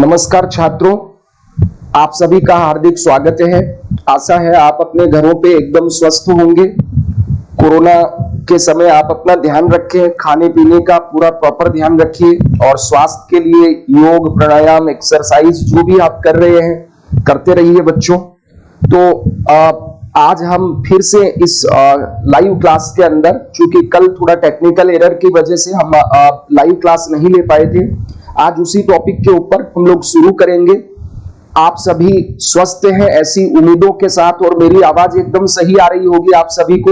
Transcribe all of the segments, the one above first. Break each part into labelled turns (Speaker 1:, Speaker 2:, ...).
Speaker 1: नमस्कार छात्रों, आप सभी का हार्दिक स्वागत है। आशा है आप अपने घरों पे एकदम स्वस्थ होंगे। कोरोना के समय आप अपना ध्यान रखें, खाने पीने का पूरा प्रॉपर ध्यान रखिए और स्वास्थ्य के लिए योग, प्राणायाम, एक्सरसाइज जो भी आप कर रहे हैं करते रहिए बच्चों। तो आज हम फिर से इस लाइव क्लास के अंदर, चूंकि कल थोड़ा टेक्निकल एरर की वजह से हम लाइव क्लास नहीं ले पाए थे, आज उसी टॉपिक के ऊपर हम लोग शुरू करेंगे। आप सभी स्वस्थ हैं ऐसी उम्मीदों के साथ और मेरी आवाज एकदम सही आ रही होगी आप सभी को।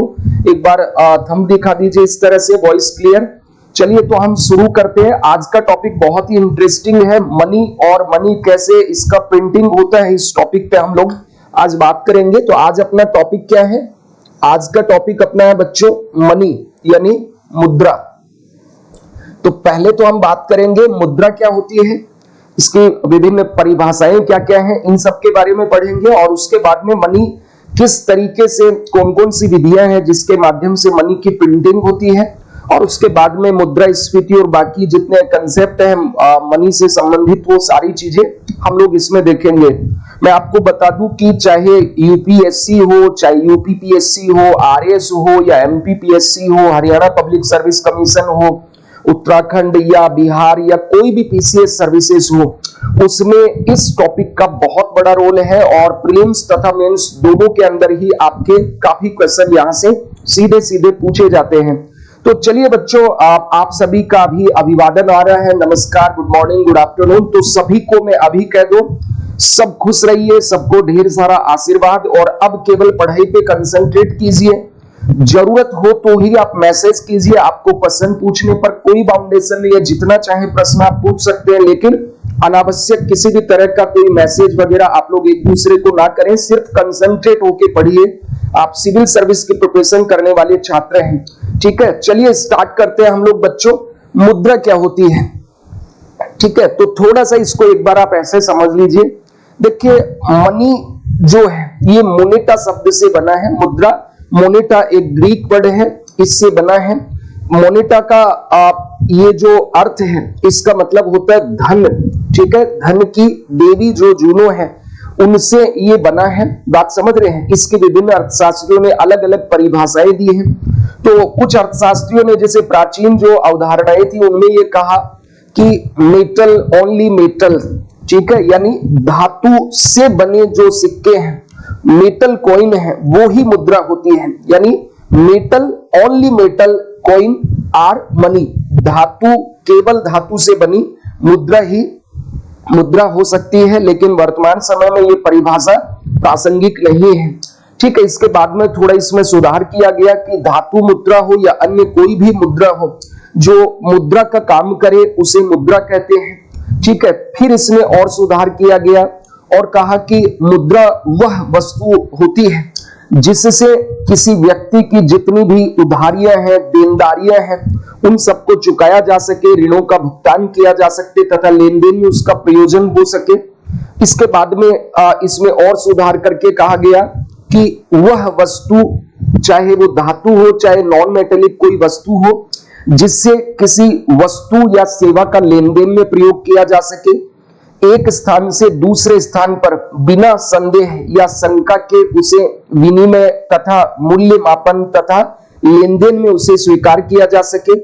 Speaker 1: एक बार थंब दिखा दीजिए इस तरह से, वॉइस क्लियर। चलिए तो हम शुरू करते हैं। आज का टॉपिक बहुत ही इंटरेस्टिंग है, मनी और मनी कैसे इसका प्रिंटिंग होता है। इस टॉपिक पे हम लोग आज बात करेंगे। तो आज अपना टॉपिक क्या है? आज का टॉपिक अपना है बच्चों मनी यानी मुद्रा। तो पहले तो हम बात करेंगे मुद्रा क्या होती है, इसकी विभिन्न परिभाषाएं क्या क्या हैं, इन सब के बारे में पढ़ेंगे। और उसके बाद में मनी किस तरीके से, कौन कौन सी विधियां हैं जिसके माध्यम से मनी की प्रिंटिंग होती है, और उसके बाद में मुद्रास्फीति और बाकी जितने कंसेप्ट हैं मनी से संबंधित, वो सारी चीजें हम लोग इसमें देखेंगे। मैं आपको बता दूं कि चाहे यूपीएससी हो, चाहे यूपीपीएससी हो, आरएस हो या एमपीपीएससी हो, हरियाणा पब्लिक सर्विस कमीशन हो, उत्तराखंड या बिहार या कोई भी पीसीएस सर्विसेज हो, उसमें इस टॉपिक का बहुत बड़ा रोल है। और प्रीलिम्स तथा मेंस दोनों के अंदर ही आपके काफी क्वेश्चन यहां से सीधे सीधे पूछे जाते हैं। तो चलिए बच्चों, आप सभी का भी अभिवादन आ रहा है। नमस्कार, गुड मॉर्निंग, गुड आफ्टरनून। तो सभी को मैं अभी कह दूं, सब खुश रहिए, सबको ढेर सारा आशीर्वाद। और अब केवल पढ़ाई पे कंसंट्रेट कीजिए। जरूरत हो तो ही आप मैसेज कीजिए। आपको प्रश्न पूछने पर कोई बाउंडेशन नहीं है, जितना चाहे प्रश्न आप पूछ सकते हैं, लेकिन अनावश्यक किसी भी तरह का कोई मैसेज वगैरह आप लोग एक दूसरे को ना करें। सिर्फ कंसंट्रेट होके पढ़िए। आप सिविल सर्विस की प्रिपरेशन करने वाले छात्र हैं, ठीक है। चलिए स्टार्ट करते हैं हम लोग बच्चों। मुद्रा क्या होती है, ठीक है। तो थोड़ा सा इसको एक बार आप ऐसे समझ लीजिए। देखिए, मनी जो है ये मोनेटा शब्द से बना है। मुद्रा, मोनेटा एक ग्रीक वर्ड है, इससे बना है। मोनेटा का ये जो अर्थ है, इसका मतलब होता है धन, ठीक है। धन की देवी जो जूनो है, उनसे ये बना है। बात समझ रहे हैं? इसके विभिन्न अर्थशास्त्रियों ने अलग अलग परिभाषाएं दी हैं। तो कुछ अर्थशास्त्रियों ने, जैसे प्राचीन जो अवधारणाएं थी, उनमें ये कहा कि मेटल, ओनली मेटल, ठीक है, यानी धातु से बने जो सिक्के हैं, मेटल कॉइन है, वो ही मुद्रा होती है। यानी metal, only metal coin or money. धातु, केवल धातु से बनी मुद्रा ही मुद्रा हो सकती है। लेकिन वर्तमान समय में ये परिभाषा प्रासंगिक नहीं है, ठीक है। इसके बाद में थोड़ा इसमें सुधार किया गया कि धातु मुद्रा हो या अन्य कोई भी मुद्रा हो, जो मुद्रा का काम करे उसे मुद्रा कहते हैं, ठीक है। फिर इसमें और सुधार किया गया और कहा कि मुद्रा वह वस्तु होती है जिससे किसी व्यक्ति की जितनी भी उधारियां हैं, देनदारियां हैं, उन सबको चुकाया जा सके, ऋणों का भुगतान किया जा सके तथा लेन देन में उसका प्रयोजन हो सके। इसके बाद में इसमें और सुधार करके कहा गया कि वह वस्तु, चाहे वो धातु हो चाहे नॉन मेटेलिक कोई वस्तु हो, जिससे किसी वस्तु या सेवा का लेन देन में प्रयोग किया जा सके, एक स्थान से दूसरे स्थान पर बिना संदेह या शंका के उसे विनिमय तथा मूल्य मापन तथा लेन देन में उसे स्वीकार किया जा सके,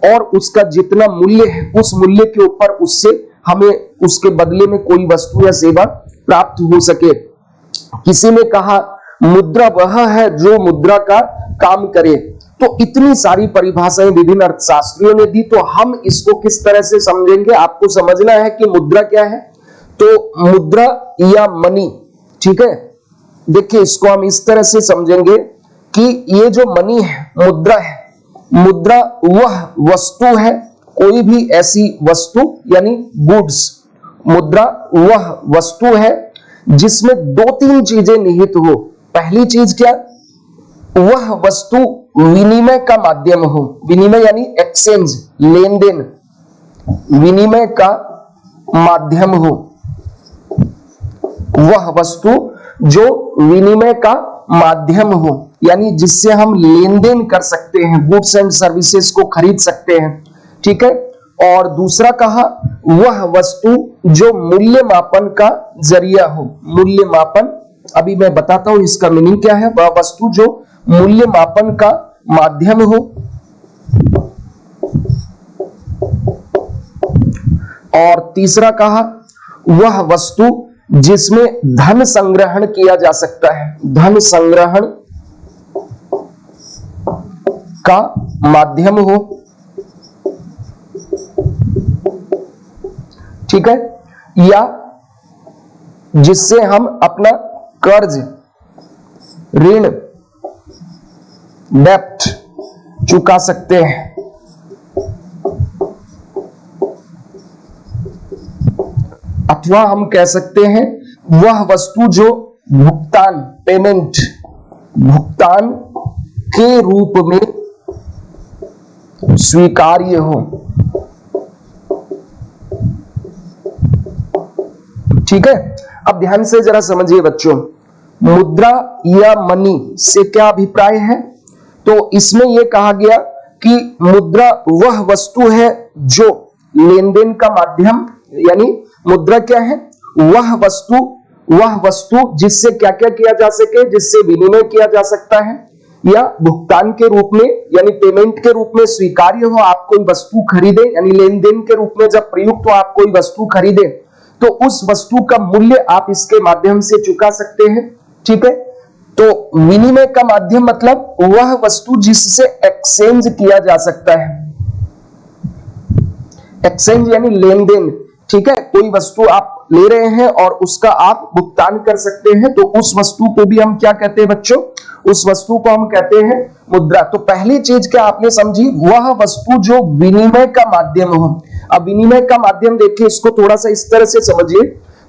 Speaker 1: और उसका जितना मूल्य है उस मूल्य के ऊपर उससे हमें उसके बदले में कोई वस्तु या सेवा प्राप्त हो सके। किसी ने कहा मुद्रा वह है जो मुद्रा का काम करे। तो इतनी सारी परिभाषाएं विभिन्न अर्थशास्त्रियों ने दी। तो हम इसको किस तरह से समझेंगे, आपको समझना है कि मुद्रा क्या है। तो मुद्रा या मनी, ठीक है, देखिए इसको हम इस तरह से समझेंगे कि ये जो मनी है, मुद्रा है, मुद्रा वह वस्तु है, कोई भी ऐसी वस्तु यानी गुड्स। मुद्रा वह वस्तु है जिसमें दो तीन चीजें निहित हो। पहली चीज क्या? वह वस्तु विनिमय का माध्यम हो। विनिमय यानी एक्सचेंज, लेन देन, विनिमय का माध्यम हो। वह वस्तु जो विनिमय का माध्यम हो, यानी जिससे हम लेन देन कर सकते हैं, गुड्स एंड सर्विसेज को खरीद सकते हैं, ठीक है। और दूसरा कहा वह वस्तु जो मूल्य मापन का जरिया हो। मूल्य मापन, अभी मैं बताता हूं इसका मीनिंग क्या है। वह वस्तु जो मूल्य मापन का माध्यम हो। और तीसरा कहा वह वस्तु जिसमें धन संग्रहण किया जा सकता है। धन संग्रहण का माध्यम हो। ठीक है, या जिससे हम अपना कर्ज, ऋण, डेप्ट चुका सकते हैं। अथवा हम कह सकते हैं वह वस्तु जो भुगतान, पेमेंट, भुगतान के रूप में स्वीकार्य हो। ठीक है, अब ध्यान से जरा समझिए बच्चों, मुद्रा या मनी से क्या अभिप्राय है। तो इसमें यह कहा गया कि मुद्रा वह वस्तु है जो लेन देन का माध्यम, यानी मुद्रा क्या है, वह वस्तु जिससे क्या क्या किया जा सके, जिससे विनिमय किया जा सकता है या भुगतान के रूप में यानी पेमेंट के रूप में स्वीकार्य हो। आप कोई वस्तु खरीदे यानी लेन देन के रूप में जब प्रयुक्त हो, आप कोई वस्तु खरीदे तो उस वस्तु का मूल्य आप इसके माध्यम से चुका सकते हैं। ठीक है, तो विनिमय का माध्यम मतलब वह वस्तु जिससे एक्सचेंज किया जा सकता है। एक्सचेंज यानी लेन देन। ठीक है, कोई वस्तु आप ले रहे हैं और उसका आप भुगतान कर सकते हैं, तो उस वस्तु को भी हम क्या कहते हैं बच्चों, उस वस्तु को हम कहते हैं मुद्रा। तो पहली चीज क्या आपने समझी, वह वस्तु जो विनिमय का माध्यम हो। अब विनिमय का माध्यम देखिए, इसको थोड़ा सा इस तरह से समझिए।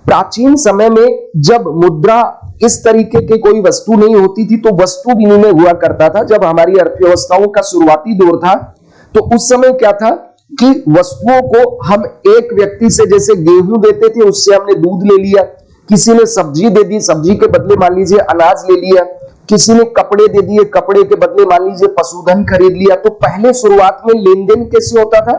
Speaker 1: प्राचीन समय में जब मुद्रा इस तरीके की कोई वस्तु नहीं होती थी तो वस्तु विनिमय हुआ करता था। जब हमारी अर्थव्यवस्थाओं का शुरुआती दौर था तो उस समय क्या था कि वस्तुओं को हम एक व्यक्ति से, जैसे गेहूं देते थे उससे हमने दूध ले लिया, किसी ने सब्जी दे दी, सब्जी के बदले मान लीजिए अनाज ले लिया, किसी ने कपड़े दे दिए, कपड़े के बदले मान लीजिए पशुधन खरीद लिया। तो पहले शुरुआत में लेन देन कैसे होता था,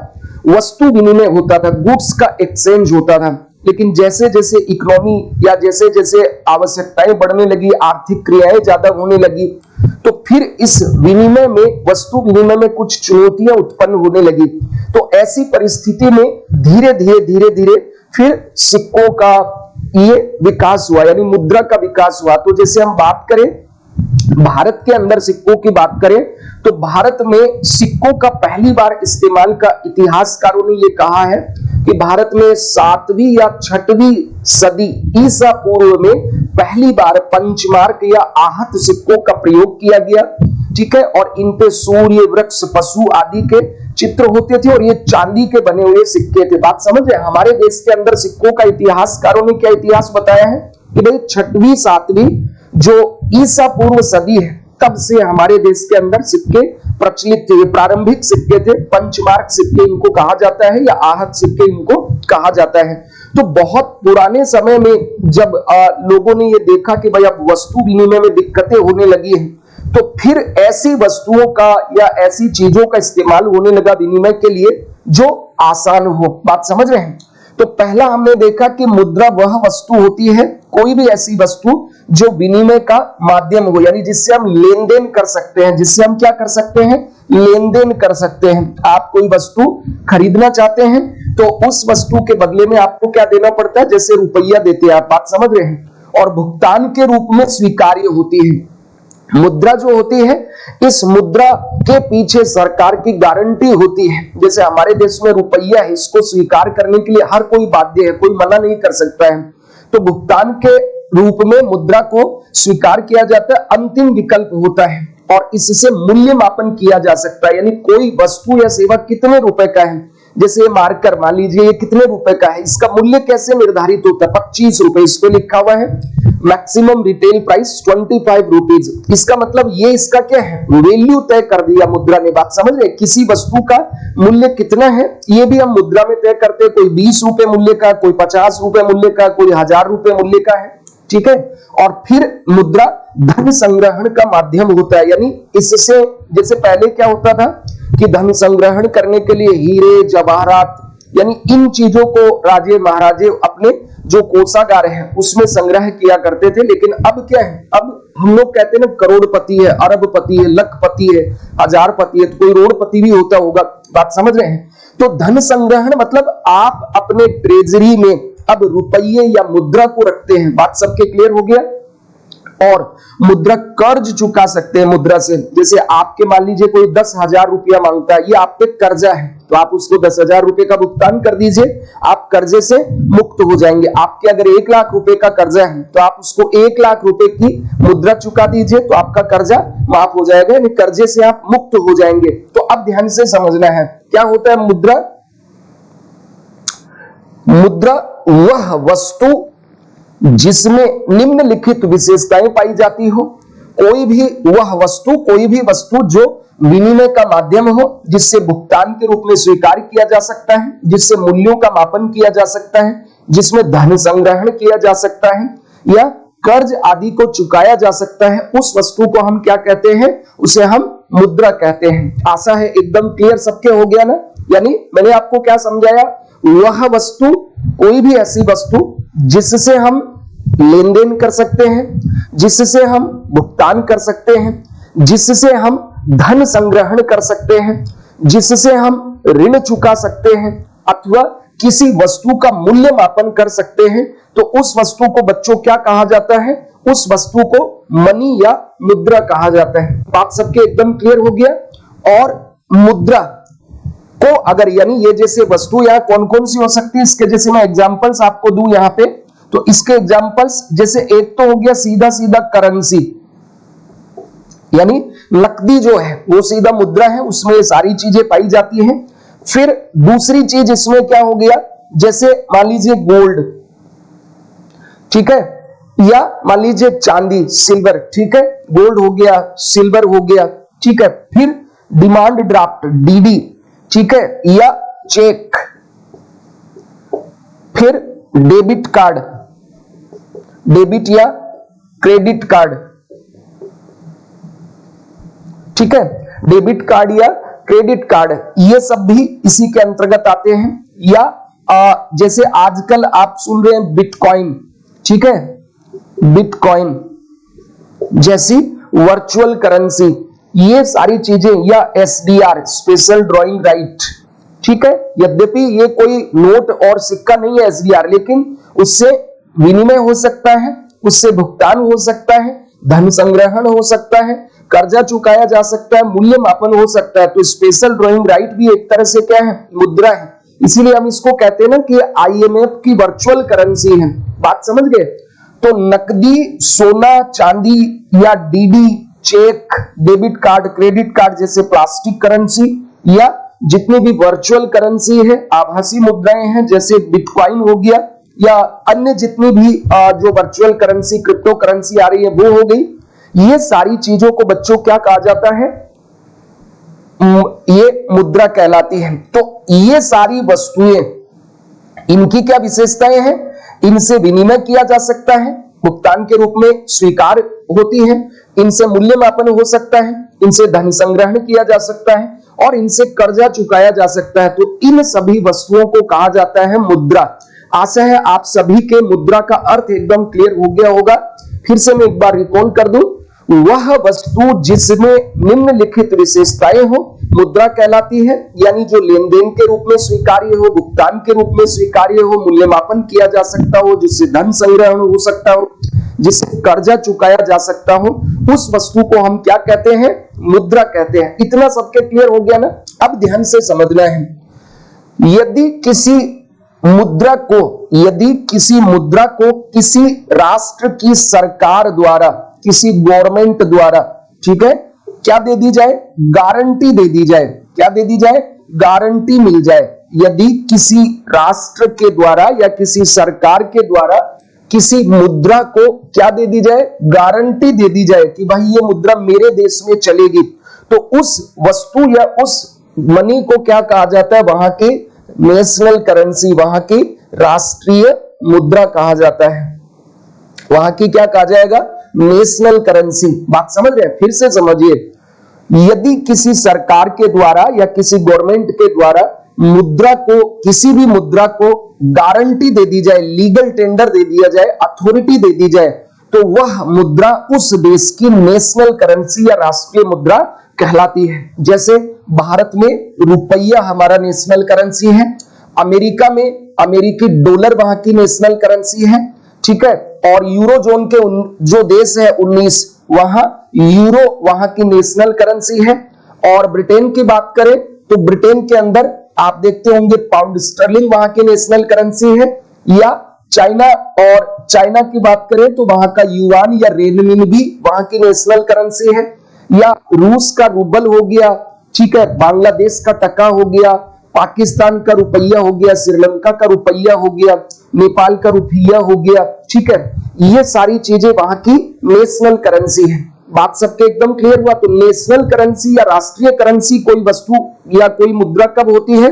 Speaker 1: वस्तु विनिमय होता था, गुड्स का एक्सचेंज होता था। लेकिन जैसे जैसे इकोनॉमी या जैसे जैसे आवश्यकताएं बढ़ने लगी, आर्थिक क्रियाएं ज्यादा होने लगी, तो फिर इस विनिमय में, वस्तु विनिमय में कुछ चुनौतियां उत्पन्न होने लगी। तो ऐसी परिस्थिति में धीरे धीरे फिर सिक्कों का ये विकास हुआ, यानी मुद्रा का विकास हुआ। तो जैसे हम बात करें भारत के अंदर सिक्कों की बात करें तो भारत में सिक्कों का पहली बार इस्तेमाल का इतिहासकारों ने यह कहा है कि भारत में 7वीं या 6वीं सदी ईसा पूर्व में पहली बार पंचमार्क या आहत सिक्कों का प्रयोग किया गया। ठीक है, और इन पे सूर्य, वृक्ष, पशु आदि के चित्र होते थे और ये चांदी के बने हुए सिक्के थे। बात समझ रहे हैं, हमारे देश के अंदर सिक्कों का इतिहासकारों ने क्या इतिहास बताया है कि भाई 6वीं 7वीं जो ईसा पूर्व सदी है तब से हमारे देश के अंदर सिक्के प्रचलित थे। प्रारंभिक सिक्के थे, पंचमार्क सिक्के इनको कहा जाता है या आहत सिक्के इनको कहा जाता है। तो बहुत पुराने समय में जब लोगों ने ये देखा कि भाई अब वस्तु विनिमय में दिक्कतें होने लगी हैं, तो फिर ऐसी वस्तुओं का या ऐसी चीजों का इस्तेमाल होने लगा विनिमय के लिए जो आसान हो। बात समझ रहे हैं। तो पहला हमने देखा कि मुद्रा वह वस्तु होती है, कोई भी ऐसी वस्तु जो विनिमय का माध्यम हो, यानी जिससे हम लेन देन कर सकते हैं, जिससे हम क्या कर सकते हैं, लेन देन कर सकते हैं। आप कोई वस्तु खरीदना चाहते हैं तो उस वस्तु के बदले में आपको क्या देना पड़ता है, जैसे रुपया देते हैं आप, बात समझ रहे हैं, और भुगतान के रूप में स्वीकार्य होती है। मुद्रा जो होती है, इस मुद्रा के पीछे सरकार की गारंटी होती है। जैसे हमारे देश में रुपया है, इसको स्वीकार करने के लिए हर कोई बाध्य है, कोई मना नहीं कर सकता है। तो भुगतान के रूप में मुद्रा को स्वीकार किया जाता है, अंतिम विकल्प होता है और इससे मूल्य मापन किया जा सकता है। यानी कोई वस्तु या सेवा कितने रुपए का है, जैसे मार्कर मान लीजिए ये कितने रुपए का है, इसका मूल्य कैसे निर्धारित होता है, 25 रुपए इस पे लिखा हुआ है। मैक्सिमम रिटेल प्राइस 25 रुपीज, इसका मतलब ये इसका क्या है, वैल्यू तय कर दिया मुद्रा ने। बात समझ रहे, किसी वस्तु का मूल्य कितना है ये भी हम मुद्रा में तय करते हैं। कोई 20 रुपए मूल्य का, कोई 50 रुपए मूल्य का, कोई 1000 रुपए मूल्य का है। ठीक है, और फिर मुद्रा धन संग्रहण का माध्यम होता है। यानी इससे, जैसे पहले क्या होता था कि धन संग्रहण करने के लिए हीरे जवाहरात यानी इन चीजों को राजे महाराजे अपने जो कोषागार है उसमें संग्रह किया करते थे। लेकिन अब क्या है, अब हम लोग कहते हैं ना करोड़पति है, अरबपति है, लखपति है, हजारपति है, तो कोई रोड़पति भी होता होगा, बात समझ रहे हैं। तो धन संग्रहण मतलब आप अपने ट्रेजरी में अब रुपये या मुद्रा को रखते हैं, बात सबके क्लियर हो गया। और मुद्रा कर्ज चुका सकते हैं मुद्रा से, जैसे आपके मान लीजिए कोई 10,000 रुपया मांगता है, ये आप पे कर्जा है तो आप उसको 10,000 रुपए का भुगतान कर दीजिए, आप कर्जे से मुक्त हो जाएंगे। आपके अगर 1 लाख रुपए का कर्जा है तो आप उसको 1 लाख रुपए की मुद्रा चुका दीजिए तो आपका कर्जा माफ हो जाएगा, यानी कर्जे से आप मुक्त हो जाएंगे। तो अब ध्यान से समझना है क्या होता है मुद्रा। मुद्रा वह वस्तु जिसमें निम्नलिखित विशेषताएं पाई जाती हो। कोई भी वस्तु जो विनिमय का माध्यम हो, जिससे भुगतान के रूप में स्वीकार किया जा सकता है, जिससे मूल्यों का मापन किया जा सकता है, जिसमें धन संग्रहण किया जा सकता है या कर्ज आदि को चुकाया जा सकता है, उस वस्तु को हम क्या कहते हैं, उसे हम मुद्रा कहते हैं। आशा है एकदम क्लियर सबके हो गया ना। यानी मैंने आपको क्या समझाया, वह वस्तु, कोई भी ऐसी वस्तु जिससे हम लेन देन कर सकते हैं, जिससे हम भुगतान कर सकते हैं, जिससे हम धन संग्रहण कर सकते हैं, जिससे हम ऋण चुका सकते हैं अथवा किसी वस्तु का मूल्य मापन कर सकते हैं, तो उस वस्तु को बच्चों क्या कहा जाता है, उस वस्तु को मनी या मुद्रा कहा जाता है। बात सबके एकदम क्लियर हो गया। और मुद्रा को अगर, यानी ये जैसे वस्तु यहाँ कौन कौन सी हो सकती है, इसके जैसे मैं एग्जांपल्स आपको दूं यहाँ पे, तो इसके एग्जांपल्स जैसे एक तो हो गया सीधा सीधा करेंसी, यानी नकदी जो है वो सीधा मुद्रा है, उसमें ये सारी चीजें पाई जाती हैं। फिर दूसरी चीज इसमें क्या हो गया, जैसे मान लीजिए गोल्ड, ठीक है, या मान लीजिए चांदी सिल्वर, ठीक है, गोल्ड हो गया, सिल्वर हो गया, ठीक है। फिर डिमांड ड्राफ्ट डीडी, ठीक है, या चेक। फिर डेबिट कार्ड, डेबिट या क्रेडिट कार्ड, ठीक है, डेबिट कार्ड या क्रेडिट कार्ड, ये सब भी इसी के अंतर्गत आते हैं। या जैसे आजकल आप सुन रहे हैं बिटकॉइन, ठीक है, बिटकॉइन जैसी वर्चुअल करेंसी, ये सारी चीजें, या एसडीआर स्पेशल ड्रॉइंग राइट, ठीक है। यद्यपि ये कोई नोट और सिक्का नहीं है एसडीआर, लेकिन उससे विनिमय हो सकता है, उससे भुगतान हो सकता है, धन संग्रहण हो सकता है, कर्जा चुकाया जा सकता है, मूल्य मापन हो सकता है। तो स्पेशल ड्रॉइंग राइट भी एक तरह से क्या है, मुद्रा है। इसीलिए हम इसको कहते हैं ना कि आईएमएफ की वर्चुअल करेंसी है। बात समझ गए। तो नकदी, सोना, चांदी या DD, cheque, debit card, credit card जैसे प्लास्टिक करेंसी, या जितनी भी वर्चुअल करेंसी है, आभासी मुद्राएं हैं, जैसे बिटकॉइन हो गया, या अन्य जितनी भी जो वर्चुअल करेंसी, क्रिप्टो करेंसी आ रही है वो हो गई। ये सारी चीजों को बच्चों क्या कहा जाता है, ये मुद्रा कहलाती है। तो ये सारी वस्तुएं, इनकी क्या विशेषताएं हैं, इनसे विनिमय किया जा सकता है, भुगतान के रूप में स्वीकार होती है, इनसे मूल्य मापन हो सकता है, इनसे धन संग्रहण किया जा सकता है और इनसे कर्जा चुकाया जा सकता है। तो इन सभी वस्तुओं को कहा जाता है मुद्रा। आशा है आप सभी के मुद्रा का अर्थ एकदम क्लियर हो गया होगा। फिर से मैं एक बार रिकॉल कर दूं, वह वस्तु जिसमें निम्नलिखित विशेषताएं हो मुद्रा कहलाती है, यानी जो लेन देन के रूप में स्वीकार्य हो, भुगतान के रूप में स्वीकार्य हो, मूल्यमापन किया जा सकता हो, जिससे धन संग्रहण हो सकता हो, जिससे कर्जा चुकाया जा सकता हो, उस वस्तु को हम क्या कहते हैं, मुद्रा कहते हैं। इतना सबके क्लियर हो गया ना। अब ध्यान से समझना है, यदि किसी मुद्रा को किसी राष्ट्र की सरकार द्वारा, किसी गवर्नमेंट द्वारा, ठीक है, क्या दे दी जाए, गारंटी दे दी जाए। क्या दे दी जाए, गारंटी मिल जाए। यदि किसी राष्ट्र के द्वारा या किसी सरकार के द्वारा किसी मुद्रा को क्या दे दी जाए, गारंटी दे दी जाए कि भाई ये मुद्रा मेरे देश में चलेगी, तो उस वस्तु या उस मनी को क्या कहा जाता है, वहां की नेशनल करेंसी, वहां की राष्ट्रीय मुद्रा कहा जाता है। वहां की क्या कहा जाएगा, नेशनल करेंसी। बात समझ रहे हैं, फिर से समझिए, यदि किसी सरकार के द्वारा या किसी गवर्नमेंट के द्वारा मुद्रा को, किसी भी मुद्रा को गारंटी दे दी जाए, लीगल टेंडर दे दिया जाए, अथॉरिटी दे दी जाए, तो वह मुद्रा उस देश की नेशनल करेंसी या राष्ट्रीय मुद्रा कहलाती है। जैसे भारत में रुपया हमारा नेशनल करेंसी है, अमेरिका में अमेरिकी डॉलर वहां की नेशनल करेंसी है, ठीक है। और यूरोजोन के जो देश है 19, वहां यूरो वहां की नेशनल करेंसी है। और ब्रिटेन की बात करें तो ब्रिटेन के अंदर आप देखते होंगे पाउंड स्टर्लिंग वहां की नेशनल करेंसी है। या चाइना, और चाइना की बात करें तो वहां का युआन या रेनमिनबी वहां की नेशनल करेंसी है। या रूस का रूबल हो गया, ठीक है, बांग्लादेश का टका हो गया, पाकिस्तान का रुपया हो गया, श्रीलंका का रुपया हो गया, नेपाल का रुपया हो गया, ठीक है। ये सारी चीजें वहां की नेशनल करेंसी है। बात सबके एकदम क्लियर हुआ। तो नेशनल करेंसी या राष्ट्रीय करेंसी कोई वस्तु या कोई मुद्रा कब होती है?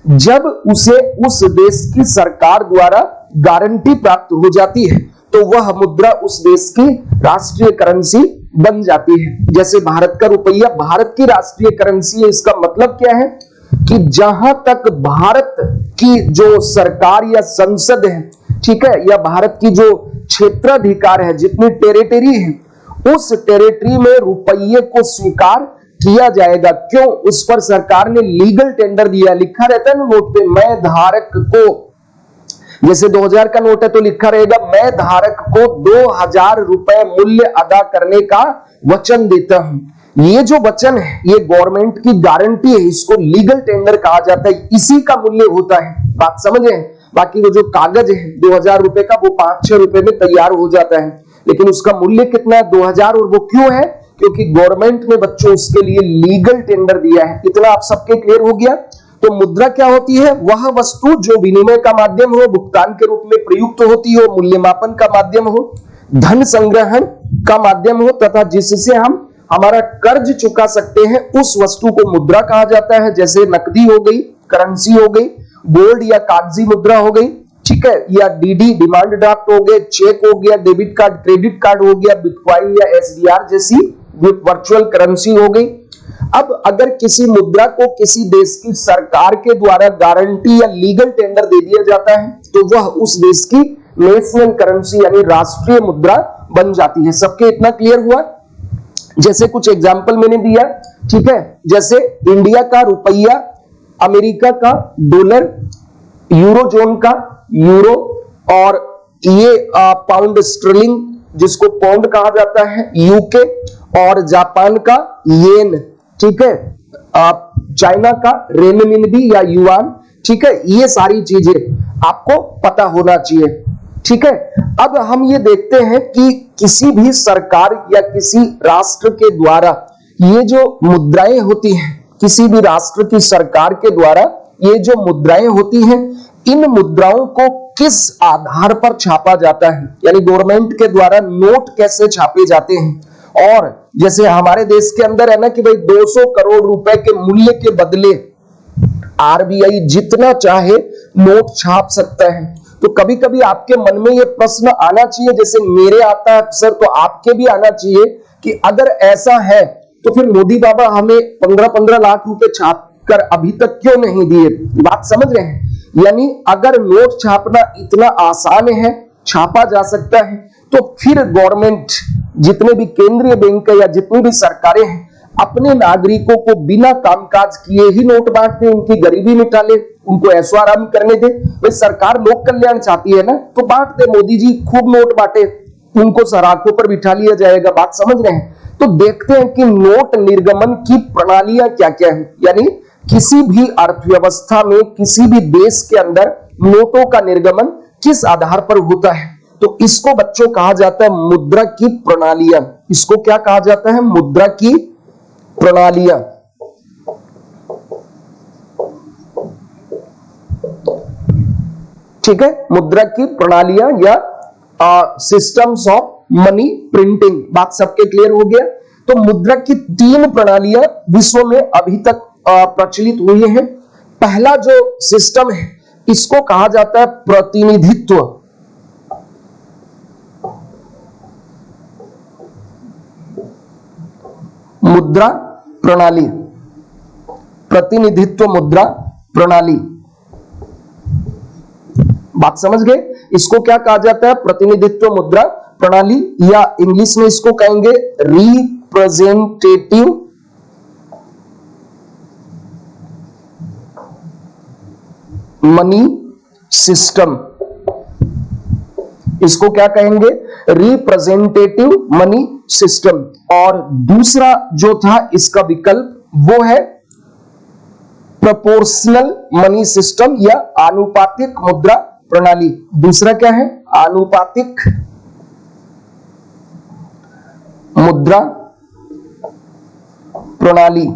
Speaker 1: जब उसे उस देश की सरकार द्वारा गारंटी प्राप्त हो जाती है तो वह मुद्रा उस देश की राष्ट्रीय करेंसी बन जाती है। जैसे भारत का रुपया भारत की राष्ट्रीय करेंसी है। इसका मतलब क्या है कि जहां तक भारत की जो सरकार या संसद है, ठीक है, या भारत की जो क्षेत्राधिकार है, जितनी टेरिटरी है, उस टेरिटरी में रुपये को स्वीकार किया जाएगा। क्यों? उस पर सरकार ने लीगल टेंडर दिया। लिखा रहता है ना नोट पे, मैं धारक को, जैसे 2000 का नोट है तो लिखा रहेगा मैं धारक को 2000 रुपए मूल्य अदा करने का वचन देता हूं। ये जो वचन है ये गवर्नमेंट की गारंटी है, इसको लीगल टेंडर कहा जाता है, इसी का मूल्य होता है। बात समझ रहे हैं? बाकी वो जो कागज है 2000 रुपए का, वो 5-6 रुपए में तैयार हो जाता है, लेकिन उसका मूल्य कितना है? 2000। और वो क्यों है? क्योंकि गवर्नमेंट ने बच्चों उसके लिए लीगल टेंडर दिया है। इतना आप सबके क्लियर हो गया? तो मुद्रा क्या होती है? वह वस्तु जो विनिमय का माध्यम हो, भुगतान के रूप में प्रयुक्त होती हो, मूल्यमापन का माध्यम हो, धन संग्रहण का माध्यम हो, तथा जिससे हम हमारा कर्ज चुका सकते हैं, उस वस्तु को मुद्रा कहा जाता है। जैसे नकदी हो गई, करेंसी हो गई, गोल्ड या कागजी मुद्रा हो गई, ठीक है, या डीडी डिमांड ड्राफ्ट हो गए, चेक हो गया, डेबिट कार्ड, क्रेडिट कार्ड हो गया, बिटकॉइन या एसडीआर जैसी वर्चुअल करेंसी हो गई। अब अगर किसी मुद्रा को किसी देश की सरकार के द्वारा गारंटी या लीगल टेंडर दे दिया जाता है तो वह उस देश की नेशनल करेंसी यानी राष्ट्रीय मुद्रा बन जाती है। सबके इतना क्लियर हुआ? जैसे कुछ एग्जांपल मैंने दिया, ठीक है, जैसे इंडिया का रुपया, अमेरिका का डॉलर, यूरोजोन का यूरो, और ये पाउंड स्टर्लिंग जिसको पाउंड कहा जाता है, यूके, और जापान का येन, ठीक है, चाइना का रेनमिनबी या युआन, ठीक है। ये सारी चीजें आपको पता होना चाहिए, ठीक है। अब हम ये देखते हैं कि किसी भी सरकार या किसी राष्ट्र के द्वारा ये जो मुद्राएं होती हैं, किसी भी राष्ट्र की सरकार के द्वारा ये जो मुद्राएं होती हैं, इन मुद्राओं को किस आधार पर छापा जाता है, यानी गवर्नमेंट के द्वारा नोट कैसे छापे जाते हैं। और जैसे हमारे देश के अंदर है ना कि भाई 200 करोड़ रुपए के मूल्य के बदले आरबीआई जितना चाहे नोट छाप सकता है। तो कभी कभी आपके मन में ये प्रश्न आना चाहिए, जैसे मेरे आता है अक्सर, तो आपके भी आना चाहिए कि अगर ऐसा है तो फिर मोदी बाबा हमें 15-15 लाख रुपए छाप कर अभी तक क्यों नहीं दिए। बात समझ रहे हैं? यानी अगर नोट छापना इतना आसान है, छापा जा सकता है, तो फिर गवर्नमेंट, जितने भी केंद्रीय बैंक या जितनी भी सरकारें हैं, अपने नागरिकों को बिना कामकाज किए ही नोट बांट दे, उनकी गरीबी मिटा ले, उनको ऐशो आराम करने दे। भाई सरकार लोक कल्याण चाहती है ना, तो बांट दे, मोदी जी खूब नोट बांटे, उनको सराखों पर बिठा लिया जाएगा। बात समझ रहे हैं? तो देखते हैं कि नोट निर्गमन की प्रणालियां क्या क्या है, यानी किसी भी अर्थव्यवस्था में, किसी भी देश के अंदर नोटों का निर्गमन किस आधार पर होता है। तो इसको बच्चों कहा जाता है मुद्रा की प्रणालियां। इसको क्या कहा जाता है? मुद्रा की प्रणालियां। ठीक है, मुद्रा की प्रणालियां या सिस्टम्स ऑफ मनी प्रिंटिंग। बात सबके क्लियर हो गया? तो मुद्रा की 3 प्रणालियां विश्व में अभी तक प्रचलित हुई हैं। पहला जो सिस्टम है इसको कहा जाता है प्रतिनिधित्व। मुद्रा प्रणाली, प्रतिनिधित्व मुद्रा प्रणाली। बात समझ गए? इसको क्या कहा जाता है? प्रतिनिधित्व मुद्रा प्रणाली, या इंग्लिश में इसको कहेंगे रिप्रेजेंटेटिव मनी सिस्टम। इसको क्या कहेंगे? Representative money system. और दूसरा जो था इसका विकल्प वो है प्रोपोर्शनल मनी सिस्टम या आनुपातिक मुद्रा प्रणाली। दूसरा क्या है? आनुपातिक मुद्रा प्रणाली।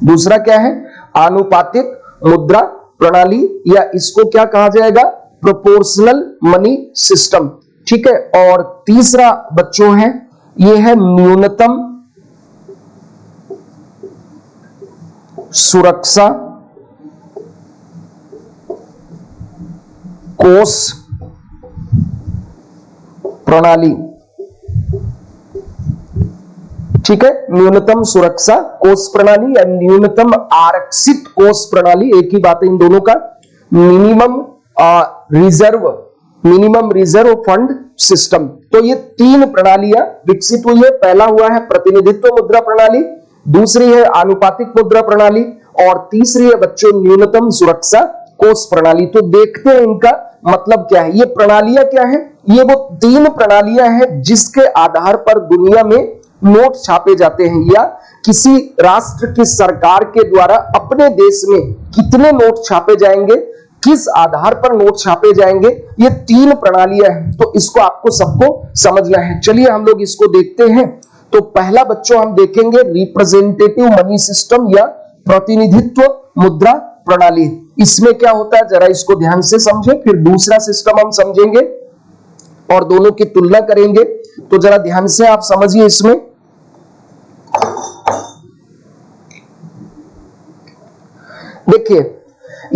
Speaker 1: दूसरा क्या है? आनुपातिक मुद्रा प्रणाली, या इसको क्या कहा जाएगा? Proportional money system. ठीक है। और तीसरा बच्चों है, यह है न्यूनतम सुरक्षा कोष प्रणाली। ठीक है, न्यूनतम सुरक्षा कोष प्रणाली या न्यूनतम आरक्षित कोष प्रणाली, एक ही बात है इन दोनों का। Minimum reserve fund system. तो ये तीन प्रणालियां विकसित हुई है। पहला हुआ है प्रतिनिधित्व मुद्रा प्रणाली, दूसरी है आनुपातिक मुद्रा प्रणाली, और तीसरी है बच्चों न्यूनतम सुरक्षा कोष प्रणाली। तो देखते हैं इनका मतलब क्या है। ये प्रणालियां क्या है? ये वो तीन प्रणालियां हैं जिसके आधार पर दुनिया में नोट छापे जाते हैं, या किसी राष्ट्र की सरकार के द्वारा अपने देश में कितने नोट छापे जाएंगे, किस आधार पर नोट छापे जाएंगे, ये तीन प्रणालियां हैं। तो इसको आपको सबको समझना है। चलिए हम लोग इसको देखते हैं। तो पहला बच्चों हम देखेंगे रिप्रेजेंटेटिव मनी सिस्टम या प्रतिनिधित्व मुद्रा प्रणाली। इसमें क्या होता है जरा इसको ध्यान से समझे, फिर दूसरा सिस्टम हम समझेंगे और दोनों की तुलना करेंगे। तो जरा ध्यान से आप समझिए। इसमें देखिए,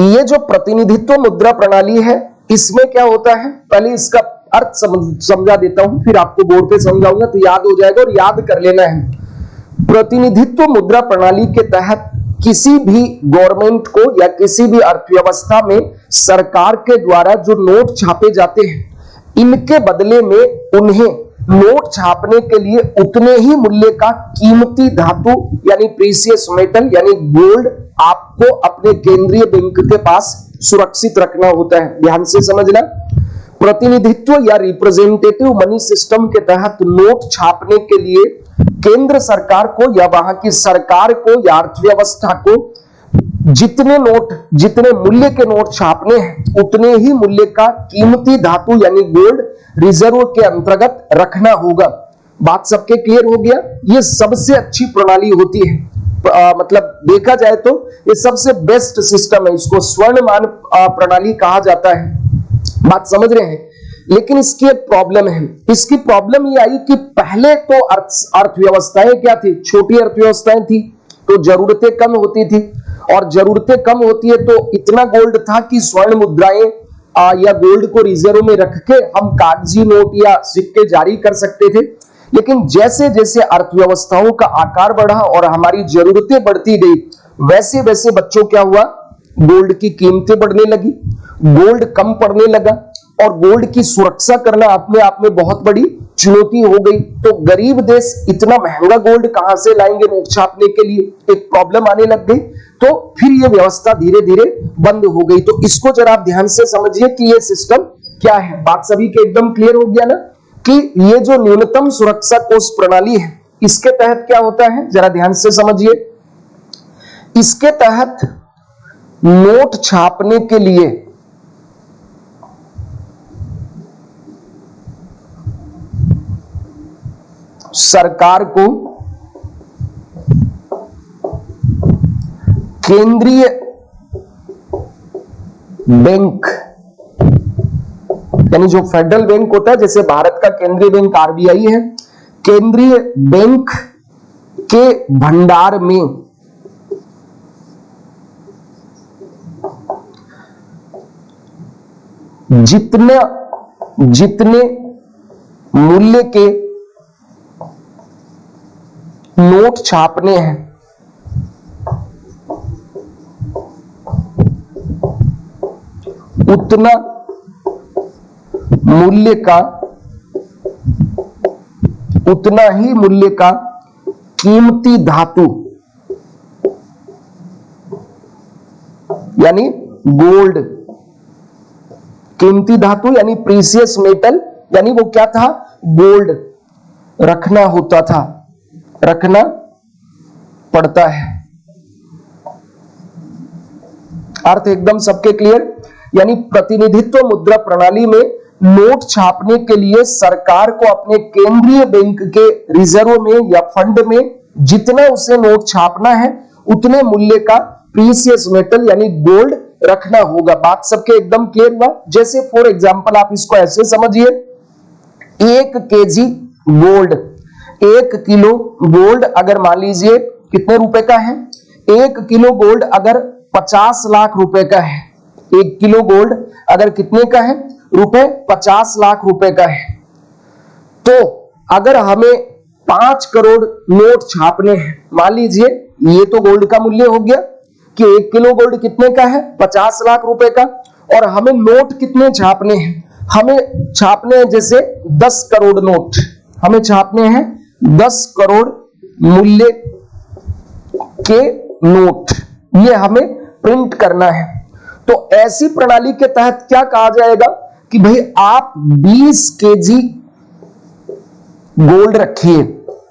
Speaker 1: ये जो प्रतिनिधित्व मुद्रा प्रणाली है, इसमें क्या होता है, पहले इसका अर्थ समझा देता हूं, फिर आपको बोर्ड पे समझाऊंगा तो याद हो जाएगा, और याद कर लेना है। प्रतिनिधित्व मुद्रा प्रणाली के तहत किसी भी गवर्नमेंट को या किसी भी अर्थव्यवस्था में सरकार के द्वारा जो नोट छापे जाते हैं, इनके बदले में उन्हें नोट छापने के लिए उतने ही मूल्य का कीमती धातु यानी प्रीशियस मेटल यानी गोल्ड आपको अपने केंद्रीय बैंक के पास सुरक्षित रखना होता है। ध्यान से समझना। प्रतिनिधित्व या रिप्रेजेंटेटिव मनी सिस्टम के तहत नोट छापने के लिए केंद्र सरकार को या वहां की सरकार को या अर्थव्यवस्था को जितने मूल्य के नोट छापने हैं, उतने ही मूल्य का कीमती धातु यानी गोल्ड रिजर्व के अंतर्गत रखना होगा। बात सबके क्लियर हो गया? ये सबसे अच्छी प्रणाली होती है। मतलब देखा जाए तो ये सबसे बेस्ट सिस्टम है। इसको स्वर्णमान प्रणाली कहा जाता है। बात समझ रहे हैं? लेकिन इसकी एक प्रॉब्लम है। इसकी प्रॉब्लम ये आई कि पहले तो अर्थव्यवस्थाएं क्या थी? छोटी अर्थव्यवस्थाएं थी, तो जरूरतें कम होती थी, और जरूरतें कम होती है तो इतना गोल्ड था कि स्वर्ण मुद्राएं या गोल्ड को रिजर्व में रख के हम कागजी नोट या सिक्के जारी कर सकते थे। लेकिन जैसे जैसे अर्थव्यवस्थाओं का आकार बढ़ा और हमारी जरूरतें बढ़ती गई, वैसे वैसे बच्चों क्या हुआ, गोल्ड की कीमतें बढ़ने लगी, गोल्ड कम पड़ने लगा, और गोल्ड की सुरक्षा करना अपने आप में बहुत बड़ी चुनौती हो गई। तो गरीब देश इतना महंगा गोल्ड कहां से लाएंगे नोट छापने के लिए, एक प्रॉब्लम आने लग गई। तो फिर ये व्यवस्था धीरे धीरे बंद हो गई। तो इसको जरा आप ध्यान से समझिए कि ये सिस्टम क्या है। बात सभी के एकदम क्लियर हो गया ना कि ये जो न्यूनतम सुरक्षा कोष प्रणाली है, इसके तहत क्या होता है, जरा ध्यान से समझिए। इसके तहत नोट छापने के लिए सरकार को केंद्रीय बैंक यानी जो फेडरल बैंक होता है, जैसे भारत का केंद्रीय बैंक आरबीआई है, केंद्रीय बैंक के भंडार में जितने मूल्य के नोट छापने हैं, उतना मूल्य का, उतना ही मूल्य का कीमती धातु यानी गोल्ड, कीमती धातु यानी प्रीसियस मेटल, यानी वो क्या था, गोल्ड रखना होता था, रखना पड़ता है। अर्थ एकदम सबके क्लियर? यानी प्रतिनिधित्व मुद्रा प्रणाली में नोट छापने के लिए सरकार को अपने केंद्रीय बैंक के रिजर्व में या फंड में जितना उसे नोट छापना है उतने मूल्य का प्रीसियस मेटल यानी गोल्ड रखना होगा। बात सबके एकदम क्लियर हुआ? जैसे फॉर एग्जांपल आप इसको ऐसे समझिए, 1 केजी गोल्ड, 1 किलो गोल्ड अगर मान लीजिए कितने रुपए का है, 1 किलो गोल्ड अगर 50 लाख रुपए का है, 1 किलो गोल्ड अगर कितने का है, रुपए 50 लाख रुपए का है, तो अगर हमें 5 करोड़ नोट छापने हैं, मान लीजिए ये तो गोल्ड का मूल्य हो गया कि 1 किलो गोल्ड कितने का है, 50 लाख रुपए का, और हमें नोट कितने छापने हैं, हमें छापने हैं जैसे 10 करोड़ नोट, हमें छापने हैं 10 करोड़ मूल्य के नोट, ये हमें प्रिंट करना है। तो ऐसी प्रणाली के तहत क्या कहा जाएगा कि भाई आप 20 केजी गोल्ड रखिए,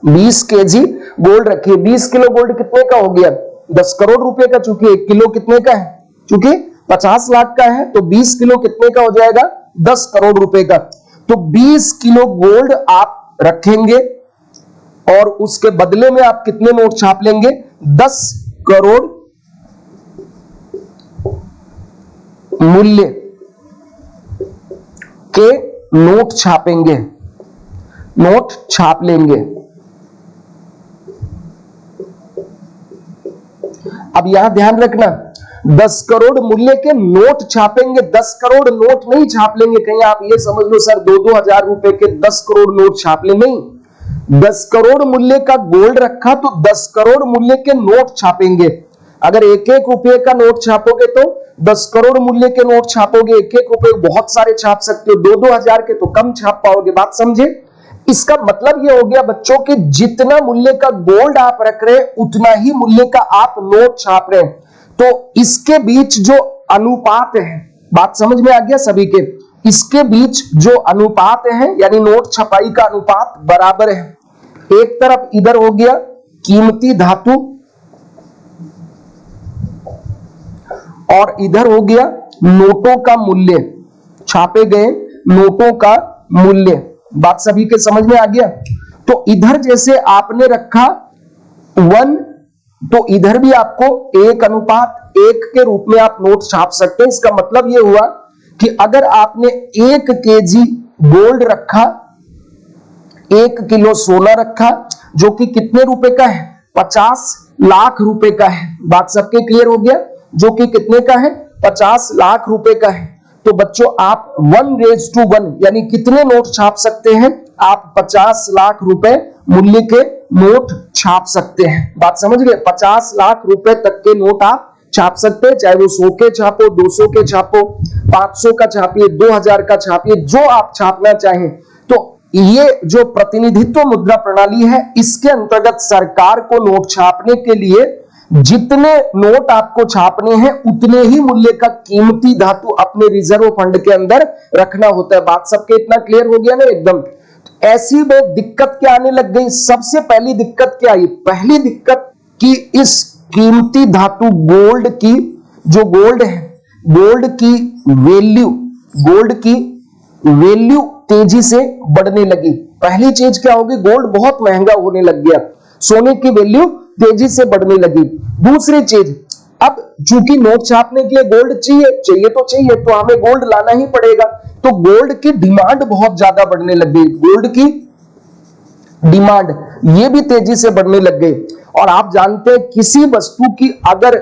Speaker 1: 20 केजी गोल्ड रखिए। 20 किलो गोल्ड कितने का हो गया, 10 करोड़ रुपए का, चूंकि 1 किलो कितने का है, चूंकि 50 लाख का है, तो 20 किलो कितने का हो जाएगा, 10 करोड़ रुपए का। तो 20 किलो गोल्ड आप रखेंगे और उसके बदले में आप कितने नोट छाप लेंगे, 10 करोड़ मूल्य के नोट छापेंगे, नोट छाप लेंगे। अब यहां ध्यान रखना, 10 करोड़ मूल्य के नोट छापेंगे, 10 करोड़ नोट नहीं छाप लेंगे। कहीं आप ये समझ लो सर 2-2 हजार रुपए के 10 करोड़ नोट छाप ले, नहीं, 10 करोड़ मूल्य का गोल्ड रखा तो 10 करोड़ मूल्य के नोट छापेंगे। अगर 1-1 रुपए का नोट छापोगे तो 10 करोड़ मूल्य के नोट छापोगे, 1-1 रुपए बहुत सारे छाप सकते हो, 2-2 हजार के तो कम छाप पाओगे। बात समझे? इसका मतलब ये हो गया बच्चों कि जितना मूल्य का गोल्ड आप रख रहे हैं उतना ही मूल्य का आप नोट छाप रहे हैं। तो इसके बीच जो अनुपात है, बात समझ में आ गया सभी के? इसके बीच जो अनुपात है यानी नोट छपाई का अनुपात बराबर है। एक तरफ इधर हो गया कीमती धातु और इधर हो गया नोटों का मूल्य, छापे गए नोटों का मूल्य। बात सभी के समझ में आ गया? तो इधर जैसे आपने रखा 1, तो इधर भी आपको 1:1 के रूप में आप नोट छाप सकते हैं। इसका मतलब यह हुआ कि अगर आपने 1 केजी गोल्ड रखा, 1 किलो सोना रखा, जो कि कितने रुपए का है, 50 लाख रुपए का है। बात सबके क्लियर हो गया? जो कि कितने का है, 50 लाख रुपए का है। तो बच्चों आप 1:1 यानी कितने नोट छाप सकते हैं, आप 50 लाख रुपए मूल्य के नोट छाप सकते हैं। बात समझ गए? 50 लाख रुपए तक के नोट आप छाप सकते हैं, चाहे वो 100 के छापो, 200 के छापो, 500 का छापिए, 2000 का छापिए, जो आप छापना चाहें। तो ये जो प्रतिनिधित्व मुद्रा प्रणाली है, इसके अंतर्गत सरकार को नोट छापने के लिए जितने नोट आपको छापने हैं उतने ही मूल्य का कीमती धातु अपने रिजर्व फंड के अंदर रखना होता है। बात सबके इतना क्लियर हो गया ना एकदम? ऐसी में दिक्कत क्या आने लग गई? सबसे पहली दिक्कत क्या आई? पहली दिक्कत कि इस कीमती धातु गोल्ड की, जो गोल्ड है, गोल्ड की वैल्यू तेजी से बढ़ने लगी। पहली चीज क्या होगी? गोल्ड बहुत महंगा होने लग गया, सोने की वैल्यू तेजी से बढ़ने लगी। दूसरी चीज, अब चूंकि नोट छापने के लिए गोल्ड चाहिए तो चाहिए, तो हमें गोल्ड लाना ही पड़ेगा। तो गोल्ड की डिमांड बहुत ज्यादा बढ़ने लग गई, गोल्ड की डिमांड ये भी तेजी से बढ़ने लग गई। और आप जानते हैं किसी वस्तु की अगर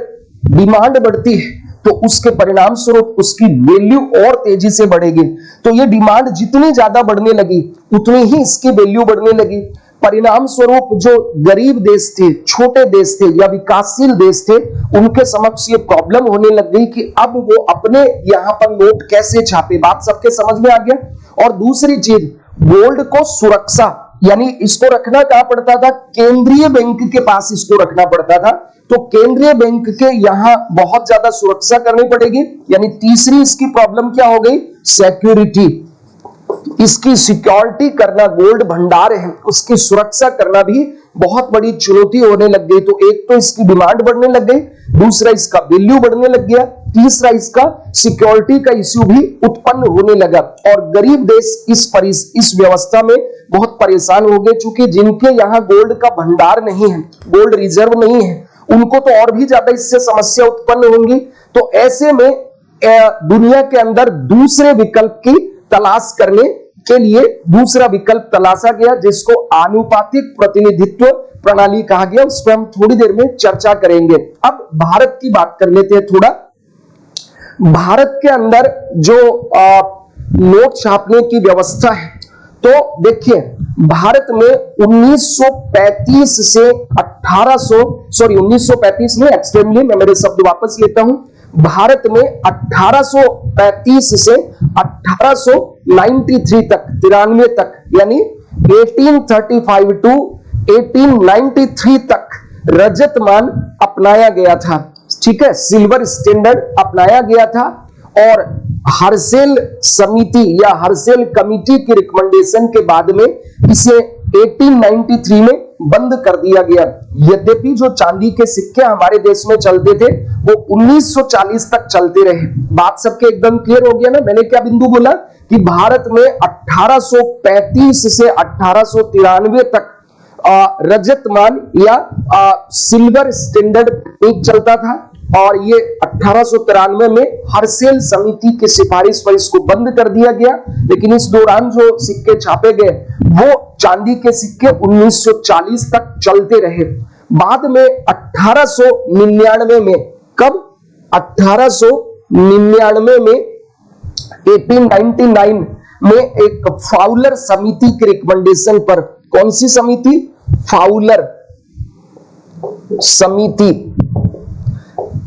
Speaker 1: डिमांड बढ़ती है तो उसके परिणाम स्वरूप उसकी वैल्यू और तेजी से बढ़ेगी। तो ये डिमांड जितनी ज्यादा बढ़ने लगी उतनी ही इसकी वैल्यू बढ़ने लगी। परिणाम स्वरूप जो गरीब देश थे, छोटे देश थे या विकासशील देश थे, उनके समक्ष ये प्रॉब्लम होने लग गई कि अब वो अपने यहां पर नोट कैसे छापे। बात सबके समझ में आ गया। और दूसरी चीज, गोल्ड को सुरक्षा, यानी इसको रखना कहां पड़ता था, केंद्रीय बैंक के पास इसको रखना पड़ता था। तो केंद्रीय बैंक के यहां बहुत ज्यादा सुरक्षा करनी पड़ेगी। यानी तीसरी इसकी प्रॉब्लम क्या हो गई, सिक्योरिटी। इसकी सिक्योरिटी करना, गोल्ड भंडार है उसकी सुरक्षा करना भी बहुत बड़ी चुनौती होने लग गई। तो एक तो इसकी डिमांड बढ़ने लग गई, दूसरा इसका वैल्यू बढ़ने लग गया, तीसरा इसका सिक्योरिटी का इश्यू भी उत्पन्न होने लगा। और गरीब देश इस व्यवस्था में बहुत परेशान हो गए, चूंकि जिनके यहाँ गोल्ड का भंडार नहीं है, गोल्ड रिजर्व नहीं है, उनको तो और भी ज्यादा इससे समस्या उत्पन्न होंगी। तो ऐसे में दुनिया के अंदर दूसरे विकल्प की तलाश करने के लिए दूसरा विकल्प तलाशा गया, जिसको आनुपातिक प्रतिनिधित्व प्रणाली कहा गया। उस पर हम थोड़ी देर में चर्चा करेंगे। अब भारत की बात कर लेते हैं थोड़ा। भारत के अंदर जो नोट छापने की व्यवस्था है, तो देखिए भारत में 1935 से 1935 में, एक्सट्रीमली मैं मेरे शब्द वापस लेता हूं, भारत में 1835 से 1893 तक, 93 तक, यानी 1835 टू 1893 तक रजतमान अपनाया गया था। ठीक है, सिल्वर स्टैंडर्ड अपनाया गया था। और हर्सेल समिति या हर्सेल कमिटी की रिकमेंडेशन के बाद में इसे 1893 में बंद कर दिया गया। यद्यपि जो चांदी के सिक्के हमारे देश में चलते थे वो 1940 तक चलते रहे। बात सबके एकदम क्लियर हो गया ना। मैंने क्या बिंदु बोला कि भारत में 1835 से 1893 तक रजतमान या सिल्वर स्टैंडर्ड एक चलता था, और ये 1893 में हर्सेल समिति की सिफारिश पर इसको बंद कर दिया गया। लेकिन इस दौरान जो सिक्के छापे गए वो चांदी के सिक्के 1940 तक चलते रहे। बाद में 1899 में, कब, 1899 में 1899 में एक फाउलर समिति की रिकमेंडेशन पर, कौन सी समिति, फाउलर समिति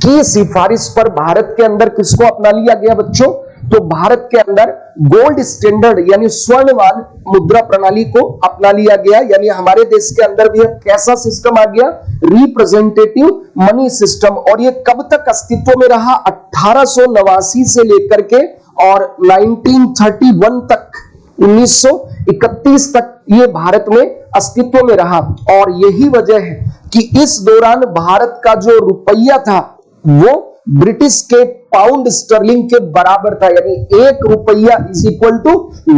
Speaker 1: की सिफारिश पर भारत के अंदर किसको अपना लिया गया बच्चों, तो भारत के अंदर गोल्ड स्टैंडर्ड यानी स्वर्णमान मुद्रा प्रणाली को अपना लिया गया। यानी हमारे देश के अंदर भी कैसा सिस्टम आ गया, रिप्रेजेंटेटिव मनी सिस्टम। और ये कब तक अस्तित्व में रहा, 1889 से लेकर के और 1931 तक, 1931 तक ये भारत में अस्तित्व में रहा। और यही वजह है कि इस दौरान भारत का जो रुपया था वो ब्रिटिश के पाउंड स्टर्लिंग के बराबर था। यानी 1 रुपया इज इक्वल टू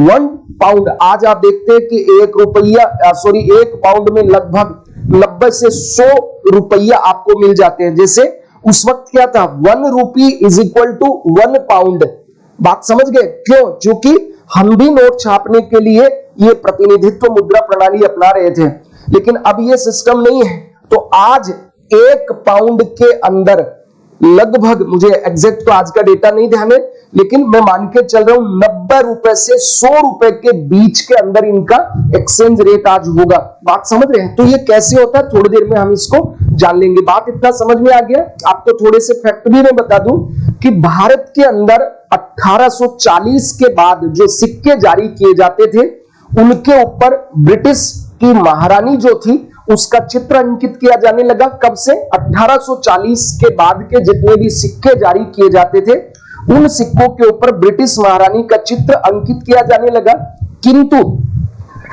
Speaker 1: 1 पाउंड। आज आप देखते हैं कि 1 पाउंड में लगभग 90 से 100 रुपया आपको मिल जाते हैं। जैसे उस वक्त क्या था, 1 rupee is equal to 1 pound. बात समझ गए क्यों, क्योंकि हम भी नोट छापने के लिए ये प्रतिनिधित्व मुद्रा प्रणाली अपना रहे थे। लेकिन अब ये सिस्टम नहीं है। तो आज 1 पाउंड के अंदर लगभग, मुझे एग्जैक्ट तो आज का डेटा नहीं ध्यान है, लेकिन मैं मान के चल रहा हूं 90 रुपए से 100 रुपए के बीच के अंदर इनका एक्सचेंज रेट आज होगा। बात समझ रहे हैं। तो ये कैसे होता है थोड़ी देर में हम इसको जान लेंगे। बात इतना समझ में आ गया। आपको थोड़े से फैक्ट भी मैं बता दूं कि भारत के अंदर 1840 के बाद जो सिक्के जारी किए जाते थे उनके ऊपर ब्रिटिश की महारानी जो थी उसका चित्र अंकित किया जाने लगा। कब से, 1840 के बाद के जितने भी सिक्के जारी किए जाते थे उन सिक्कों के ऊपर ब्रिटिश महारानी का चित्र अंकित किया जाने लगा। किंतु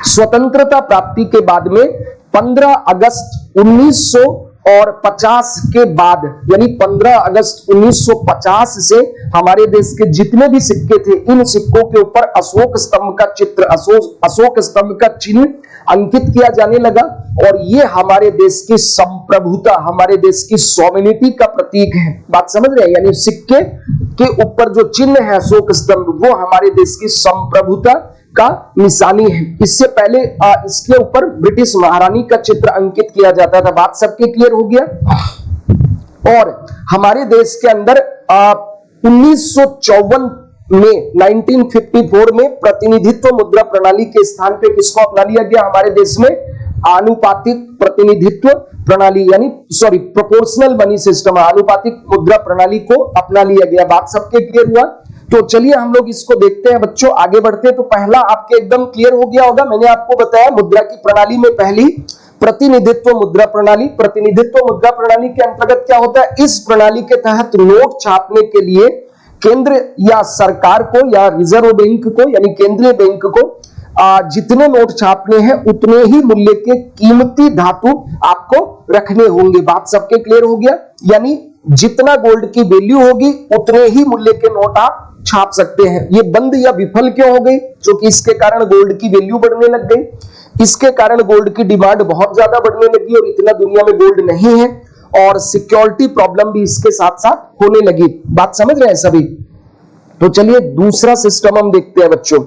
Speaker 1: स्वतंत्रता प्राप्ति के बाद में 15 अगस्त 1950 के बाद, यानी 15 अगस्त 1950 से हमारे देश के जितने भी सिक्के थे इन सिक्कों के ऊपर अशोक स्तंभ का चित्र, अशोक स्तंभ का चिन्ह अंकित किया जाने लगा। और ये हमारे देश की संप्रभुता, हमारे देश की सॉवरेनिटी का प्रतीक है। बात समझ रहे हैं। यानी सिक्के के ऊपर जो चिन्ह है अशोक स्तंभ, वो हमारे देश की संप्रभुता का निशानी है। इससे पहले इसके ऊपर ब्रिटिश महारानी का चित्र अंकित किया जाता था। बात सबके क्लियर हो गया। और हमारे देश के अंदर 1954 में 1954 में प्रतिनिधित्व मुद्रा प्रणाली के स्थान पे किसको अपना लिया गया हमारे देश में, आनुपातिक प्रतिनिधित्व प्रणाली यानी प्रोपोर्शनल मनी सिस्टम, आनुपातिक मुद्रा प्रणाली को अपना लिया गया। बात सबके क्लियर हुआ? तो चलिए हम लोग इसको देखते हैं बच्चों, आगे बढ़ते हैं। तो पहला आपके एकदम क्लियर हो गया होगा, मैंने आपको बताया मुद्रा की प्रणाली में पहली प्रतिनिधित्व मुद्रा प्रणाली। प्रतिनिधित्व मुद्रा प्रणाली के अंतर्गत क्या होता है? इस प्रणाली के तहत नोट छापने के लिए केंद्र या सरकार को या रिजर्व बैंक को यानी केंद्रीय बैंक को जितने नोट छापने हैं उतने ही मूल्य के कीमती धातु आपको रखने होंगे। बात सबके क्लियर हो गया? यानी जितना गोल्ड की वैल्यू होगी उतने ही मूल्य के नोट आप छाप सकते हैं। ये बंद या विफल क्यों हो गई? क्योंकि इसके कारण गोल्ड की वैल्यू बढ़ने लग गई, इसके कारण गोल्ड की डिमांड बहुत ज्यादा बढ़ने लगी और इतना दुनिया में गोल्ड नहीं है और सिक्योरिटी प्रॉब्लम भी इसके साथ साथ होने लगी। बात समझ रहे हैं सभी? तो चलिए दूसरा सिस्टम हम देखते हैं बच्चों।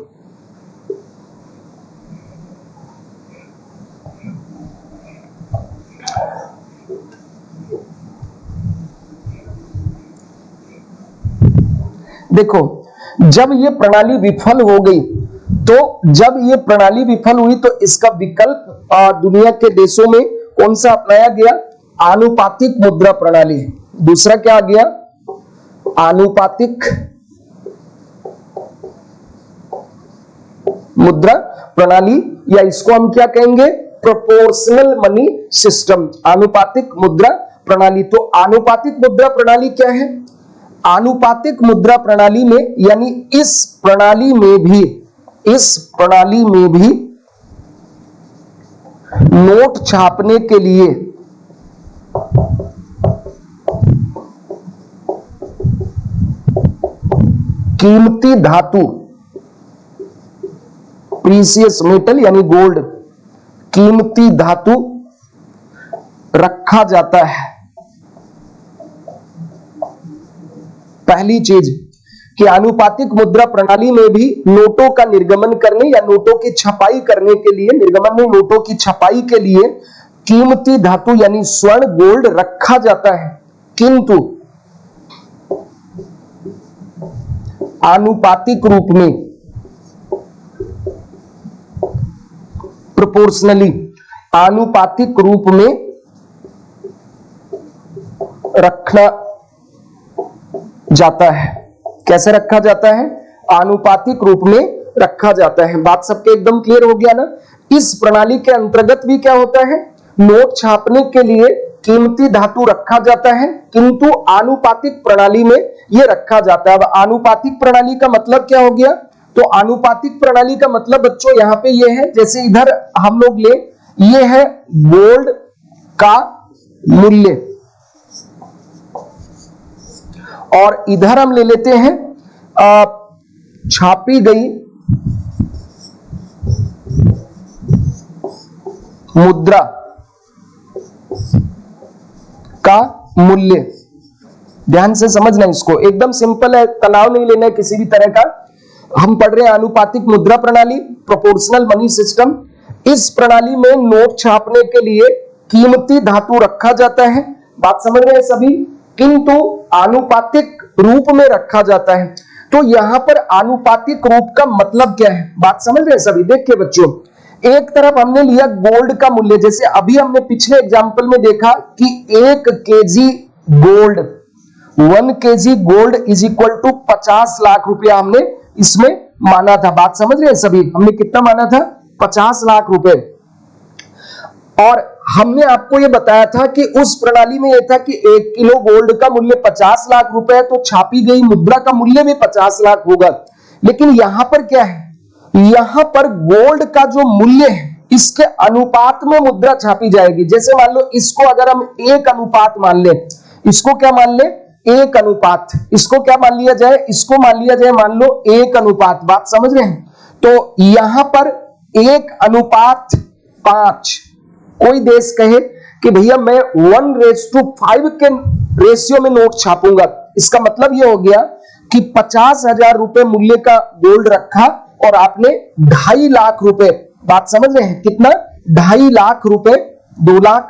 Speaker 1: देखो, जब ये प्रणाली विफल हो गई, तो जब ये प्रणाली विफल हुई तो इसका विकल्प दुनिया के देशों में कौन सा अपनाया गया? आनुपातिक मुद्रा प्रणाली। दूसरा क्या आ गया? आनुपातिक मुद्रा प्रणाली, या इसको हम क्या कहेंगे? प्रोपोर्शनल मनी सिस्टम, आनुपातिक मुद्रा प्रणाली। तो आनुपातिक मुद्रा प्रणाली क्या है? आनुपातिक मुद्रा प्रणाली में यानी इस प्रणाली में भी नोट छापने के लिए कीमती धातु, प्रीसियस मेटल यानी गोल्ड, कीमती धातु रखा जाता है। पहली चीज कि आनुपातिक मुद्रा प्रणाली में भी नोटों का निर्गमन करने या नोटों की छपाई करने के लिए, निर्गमन में नोटों की छपाई के लिए कीमती धातु यानी स्वर्ण, गोल्ड रखा जाता है, किंतु आनुपातिक रूप में, प्रोपोर्शनली, आनुपातिक रूप में रखना जाता है। कैसे रखा जाता है? आनुपातिक रूप में रखा जाता है। बात सबके एकदम क्लियर हो गया ना? इस प्रणाली के अंतर्गत भी क्या होता है? नोट छापने के लिए कीमती धातु रखा जाता है, किंतु आनुपातिक प्रणाली में यह रखा जाता है। अब आनुपातिक प्रणाली का मतलब क्या हो गया? तो आनुपातिक प्रणाली का मतलब बच्चों यहां पे ये है, जैसे इधर हम लोग ले, ये है गोल्ड का मूल्य और इधर हम ले लेते हैं छापी गई मुद्रा का मूल्य। ध्यान से समझना, इसको एकदम सिंपल है, तनाव नहीं लेना है किसी भी तरह का। हम पढ़ रहे हैं आनुपातिक मुद्रा प्रणाली, प्रोपोर्शनल मनी सिस्टम। इस प्रणाली में नोट छापने के लिए कीमती धातु रखा जाता है। बात समझ रहे हैं सभी? किंतु आनुपातिक रूप में रखा जाता है। तो यहां पर आनुपातिक रूप का मतलब क्या है? बात समझ रहे हैं सभी? देखिए बच्चों, एक तरफ हमने लिया गोल्ड का मूल्य, जैसे अभी हमने पिछले एग्जांपल में देखा कि 1 KG gold, 1 KG gold is equal to 50 lakh रुपया हमने इसमें माना था। बात समझ रहे हैं सभी? हमने कितना माना था? 50 लाख रुपए। और हमने आपको यह बताया था कि उस प्रणाली में यह था कि 1 किलो गोल्ड का मूल्य 50 लाख रुपए है, तो छापी गई मुद्रा का मूल्य भी 50 लाख होगा। लेकिन यहां पर क्या है? यहां पर गोल्ड का जो मूल्य है इसके अनुपात में मुद्रा छापी जाएगी। जैसे मान लो इसको अगर हम 1 अनुपात मान ले, इसको क्या मान ले? 1 अनुपात। इसको क्या मान लिया जाए? इसको मान लिया जाए मान लो 1 अनुपात। बात समझ रहे हैं? तो यहां पर 1:5 कोई देश कहे कि भैया मैं 1:5 के रेशियो में नोट छापूंगा, इसका मतलब यह हो गया कि 50,000 रुपए मूल्य का गोल्ड रखा और आपने 2.5 लाख रुपए, बात समझ रहे हैं कितना? 2.5 लाख रुपए, 2 लाख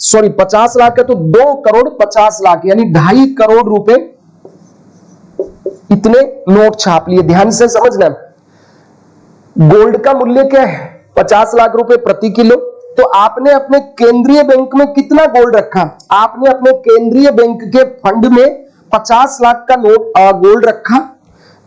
Speaker 1: 50 लाख है तो 2 करोड़ 50 लाख यानी 2.5 करोड़ रुपए इतने नोट छाप लिए। ध्यान से समझना, गोल्ड का मूल्य क्या है? 50 लाख रुपए प्रति किलो। तो आपने अपने केंद्रीय बैंक में कितना गोल्ड रखा? आपने अपने केंद्रीय बैंक के फंड में 50 लाख का नोट गोल्ड रखा।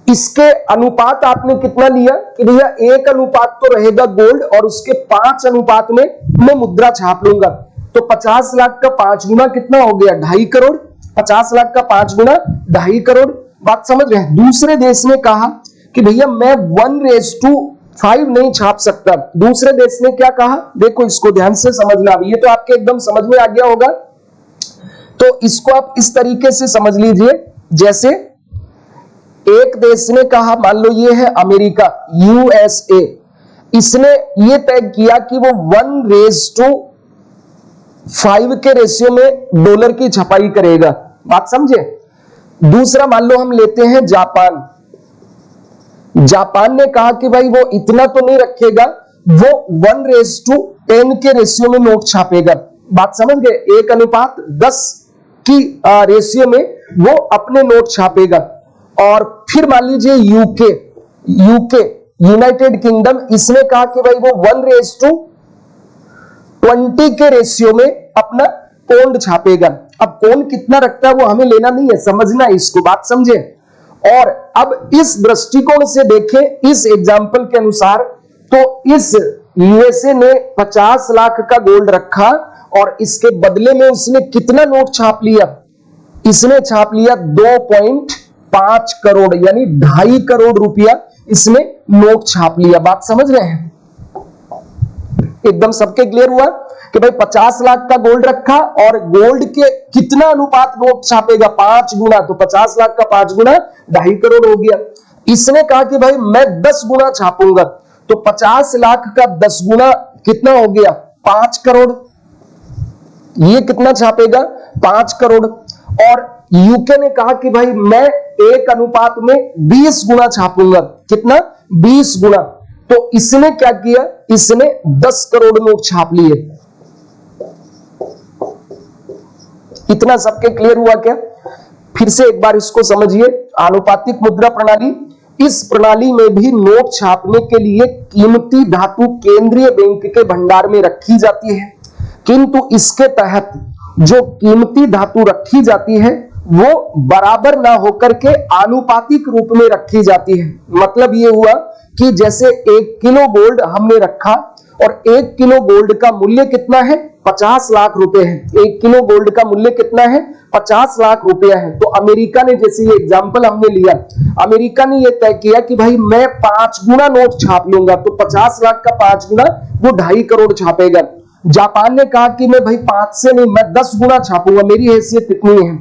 Speaker 1: इसके अनुपात आपने कितना लिया कि भैया 1 अनुपात तो रहेगा गोल्ड और उसके 5 अनुपात में मैं मुद्रा छाप लूंगा। तो 50 लाख का 5 गुना कितना हो गया? 2.5 करोड़। 50 लाख का 5 गुना 2.5 करोड़। बात समझ रहे हैं? दूसरे देश ने कहा कि भैया मैं 1:5 नहीं छाप सकता। दूसरे देश ने क्या कहा? देखो इसको ध्यान से समझना। ये तो आपके एकदम समझ में आ गया होगा। तो इसको आप इस तरीके से समझ लीजिए, जैसे एक देश ने कहा, मान लो ये है अमेरिका, यूएसए, इसने ये तय किया कि वो 1:5 के रेशियो में डॉलर की छपाई करेगा। बात समझे? दूसरा मान लो हम लेते हैं जापान। जापान ने कहा कि भाई वो इतना तो नहीं रखेगा, वो 1:10 के रेशियो में नोट छापेगा। बात समझ गए? 1:10 की रेशियो में वो अपने नोट छापेगा। और फिर मान लीजिए यूके, यूनाइटेड किंगडम, इसने कहा कि भाई वो 1:20 के रेशियो में अपना पौंड छापेगा। अब पौंड कितना रखता है वो हमें लेना नहीं है, समझना है इसको। बात समझे? और अब इस दृष्टिकोण से देखें, इस एग्जाम्पल के अनुसार, तो इस यूएसए ने 50 लाख का गोल्ड रखा और इसके बदले में उसने कितना नोट छाप लिया? इसने छाप लिया 2.5 करोड़, यानी 2.5 करोड़ रुपया इसने नोट छाप लिया। बात समझ रहे हैं? एकदम सबके क्लियर हुआ कि भाई 50 लाख का गोल्ड रखा और गोल्ड के कितना अनुपात नोट छापेगा? 5 गुना। तो 50 लाख का 5 गुना 2.5 करोड़ हो गया। इसने कहा कि भाई मैं 10 गुना छापूंगा, तो 50 लाख का 10 गुना कितना हो गया? 5 करोड़। ये कितना छापेगा? 5 करोड़। और यूके ने कहा कि भाई मैं 1 अनुपात में 20 गुना छापूंगा। कितना? 20 गुना। तो इसने क्या किया? इसने 10 करोड़ नोट छाप लिए। इतना सबके क्लियर हुआ क्या? फिर से एक बार इसको समझिए। आनुपातिक मुद्रा प्रणाली, इस प्रणाली में भी नोट छापने के लिए कीमती धातु केंद्रीय बैंक के भंडार में रखी जाती है, किंतु इसके तहत जो कीमती धातु रखी जाती है वो बराबर ना होकर के आनुपातिक रूप में रखी जाती है। मतलब ये हुआ कि जैसे 1 किलो गोल्ड हमने रखा और 1 किलो गोल्ड का मूल्य कितना है? 50 लाख रुपए है। 1 किलो गोल्ड का मूल्य कितना है? 50 लाख रुपया है। तो अमेरिका ने, जैसे ये एग्जांपल हमने लिया, अमेरिका ने ये तय किया कि भाई मैं 5 गुना नोट छाप लूंगा, तो 50 लाख का 5 गुना वो 2.5 करोड़ छापेगा। जापान ने कहा कि मैं भाई 5 से नहीं, मैं 10 गुना छापूंगा, मेरी हैसियत इतनी है,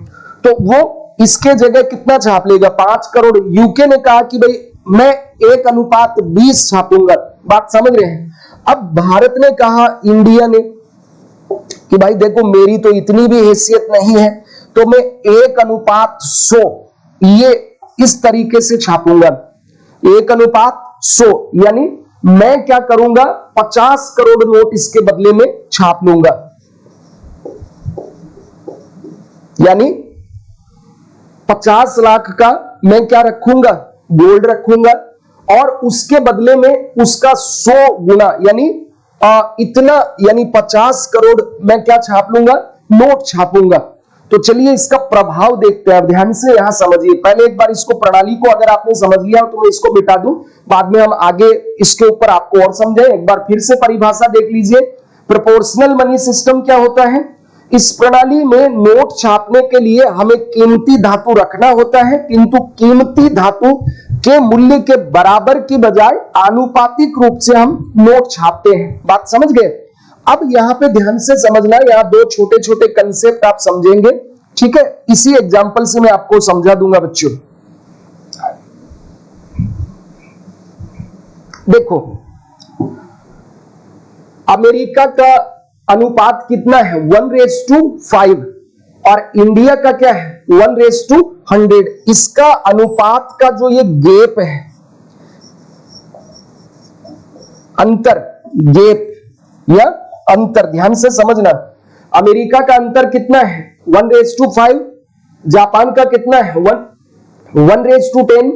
Speaker 1: तो वो इसके जगह कितना छाप लेगा? 5 करोड़। यूके ने कहा कि भाई मैं 1:20 छापूंगा। बात समझ रहे हैं? अब भारत ने कहा, इंडिया ने, कि भाई देखो मेरी तो इतनी भी हैसियत नहीं है, तो मैं 1:100 ये इस तरीके से छापूंगा। 1:100 यानी मैं क्या करूंगा? 50 करोड़ नोट इसके बदले में छाप लूंगा। यानी 50 लाख का मैं क्या रखूंगा? गोल्ड रखूंगा और उसके बदले में उसका 100 गुना यानी इतना, यानी 50 करोड़ मैं क्या छाप लूंगा? नोट छापूंगा। तो चलिए इसका प्रभाव देखते हैं। ध्यान से यहां समझिए। पहले एक बार इसको, प्रणाली को अगर आपने समझ लिया तो मैं इसको मिटा दूं, बाद में हम आगे इसके ऊपर आपको और समझें। एक बार फिर से परिभाषा देख लीजिए। प्रोपोर्शनल मनी सिस्टम क्या होता है? इस प्रणाली में नोट छापने के लिए हमें कीमती धातु रखना होता है, किंतु कीमती धातु के मूल्य के बराबर की बजाय आनुपातिक रूप से हम नोट छापते हैं। बात समझ गए? अब यहां पे ध्यान से समझना, यहां 2 छोटे छोटे कंसेप्ट आप समझेंगे, ठीक है? इसी एग्जांपल से मैं आपको समझा दूंगा बच्चों। देखो, अमेरिका का अनुपात कितना है? 1:5 और इंडिया का क्या है? 1:100। इसका अनुपात का जो ये गैप है, अंतर, गैप या अंतर, ध्यान से समझना। अमेरिका का अंतर कितना है? 1:5। जापान का कितना है? 1:10।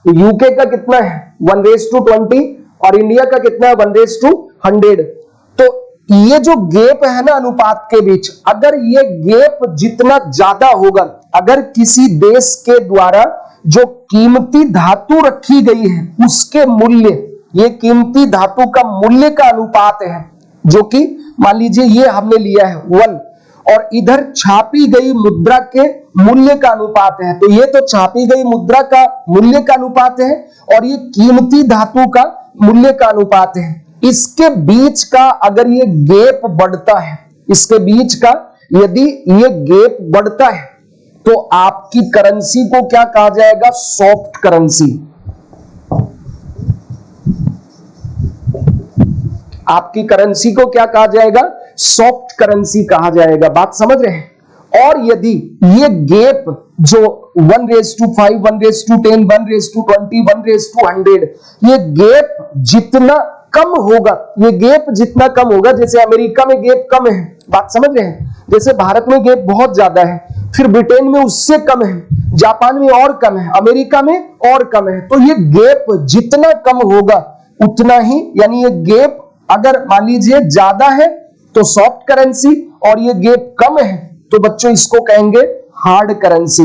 Speaker 1: यूके का कितना है? 1:20 और इंडिया का कितना है? 1:20। 100। तो ये जो गैप है ना अनुपात के बीच, अगर ये गैप जितना ज्यादा होगा, अगर किसी देश के द्वारा जो कीमती धातु रखी गई है उसके मूल्य, ये कीमती धातु का मूल्य का अनुपात है, जो कि मान लीजिए ये हमने लिया है 1, और इधर छापी गई मुद्रा के मूल्य का अनुपात है, तो ये तो छापी गई मुद्रा का मूल्य का अनुपात है और ये कीमती धातु का मूल्य का अनुपात है। इसके बीच का अगर ये गैप बढ़ता है, इसके बीच का यदि ये गैप बढ़ता है तो आपकी करेंसी को क्या कहा जाएगा? Soft currency. आपकी करेंसी को क्या कहा जाएगा? सॉफ्ट करेंसी कहा जाएगा। बात समझ रहे हैं? और यदि ये गैप जो 1:5, 1:10, 1:20, 1:100, ये गैप जितना कम होगा, ये गैप जितना कम होगा, जैसे अमेरिका में गैप कम है, बात समझ रहे हैं, जैसे भारत में गैप बहुत ज्यादा है, फिर ब्रिटेन में उससे कम है, जापान में और कम है, अमेरिका में और कम है, तो ये गैप जितना कम होगा उतना ही, यानी ये गैप अगर मान लीजिए ज्यादा है तो सॉफ्ट करेंसी, और ये गैप कम है तो बच्चों इसको कहेंगे हार्ड करेंसी।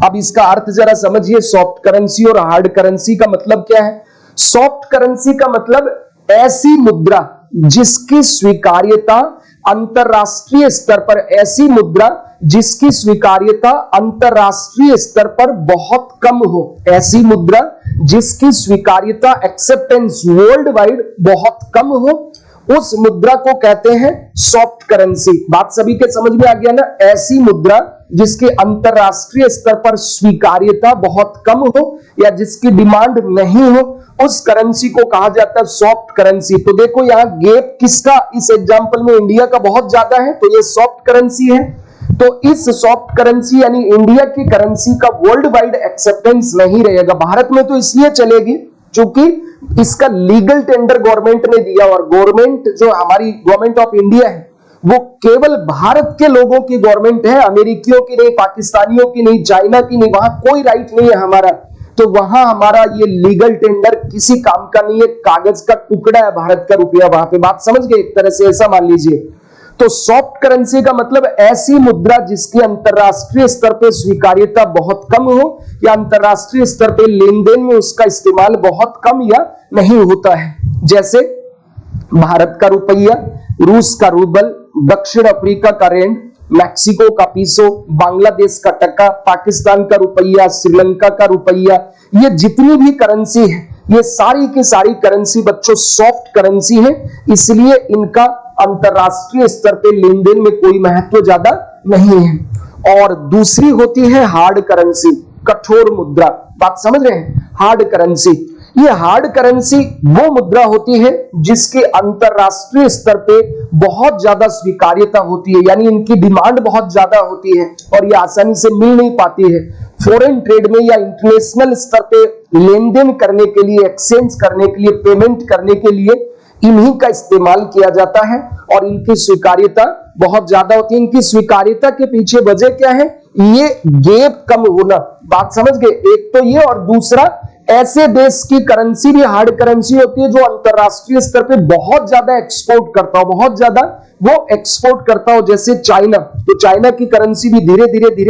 Speaker 1: अब इसका अर्थ जरा समझिए, सॉफ्ट करेंसी और हार्ड करेंसी का मतलब क्या है? सॉफ्ट करेंसी का मतलब ऐसी मुद्रा जिसकी स्वीकार्यता अंतरराष्ट्रीय स्तर पर, ऐसी मुद्रा जिसकी स्वीकार्यता अंतरराष्ट्रीय स्तर पर बहुत कम हो, ऐसी मुद्रा जिसकी स्वीकार्यता एक्सेप्टेंस वर्ल्ड वाइड बहुत कम हो, उस मुद्रा को कहते हैं सॉफ्ट करेंसी। बात सभी के समझ में आ गया ना? ऐसी मुद्रा जिसके अंतरराष्ट्रीय स्तर पर स्वीकार्यता बहुत कम हो या जिसकी डिमांड नहीं हो, उस करेंसी को कहा जाता है सॉफ्ट करेंसी। तो देखो यहां गैप किसका इस एग्जांपल में इंडिया का बहुत ज्यादा है, तो ये सॉफ्ट करेंसी है। तो इस सॉफ्ट करेंसी यानी इंडिया की करेंसी का वर्ल्ड वाइड एक्सेप्टेंस नहीं रहेगा। भारत में तो इसलिए चलेगी क्योंकि इसका लीगल टेंडर गवर्नमेंट ने दिया, और गवर्नमेंट जो हमारी गवर्नमेंट ऑफ इंडिया है वो केवल भारत के लोगों की गवर्नमेंट है, अमेरिकियों की नहीं, पाकिस्तानियों की नहीं, चाइना की नहीं, वहां कोई राइट नहीं है हमारा। तो वहां हमारा ये लीगल टेंडर किसी काम का नहीं है, कागज का टुकड़ा है भारत का रुपया वहां पे। बात समझ गए? एक तरह से ऐसा मान लीजिए। तो सॉफ्ट करेंसी का मतलब ऐसी मुद्रा जिसकी अंतरराष्ट्रीय स्तर पे स्वीकार्यता बहुत कम हो या अंतरराष्ट्रीय स्तर पे लेन देन में उसका इस्तेमाल बहुत कम या नहीं होता है, जैसे भारत का रुपया, रूस का रूबल, दक्षिण अफ्रीका का रेंड, मैक्सिको का पीसो, बांग्लादेश का टका, पाकिस्तान का रुपया, श्रीलंका का रुपया, ये जितनी भी करेंसी है ये सारी की सारी करेंसी बच्चों सॉफ्ट करेंसी है, इसलिए इनका अंतरराष्ट्रीय स्तर पे लेन देन में कोई महत्व ज्यादा नहीं है। और दूसरी होती है हार्ड करेंसी, कठोर मुद्रा। बात समझ रहे हैं? हार्ड करेंसी, ये हार्ड करेंसी वो मुद्रा होती है जिसके अंतरराष्ट्रीय स्तर पे बहुत ज्यादा स्वीकार्यता होती है, यानी इनकी डिमांड बहुत ज्यादा होती है और ये आसानी से मिल नहीं पाती है। फॉरेन ट्रेड में या इंटरनेशनल स्तर पे लेन देन करने के लिए, एक्सचेंज करने के लिए, पेमेंट करने के लिए इन्हीं का इस्तेमाल किया जाता है और इनकी स्वीकार्यता बहुत ज्यादा होती है। इनकी स्वीकार्यता के पीछे वजह क्या है? ये गैप कम होना। बात समझ गए? एक तो ये, और दूसरा ऐसे देश की करेंसी भी हार्ड करेंसी होती है जो अंतरराष्ट्रीय स्तर पे बहुत ज्यादा एक्सपोर्ट करता हो, बहुत ज्यादा वो एक्सपोर्ट करता हो, जैसे चाइना। तो चाइना की करेंसी भी धीरे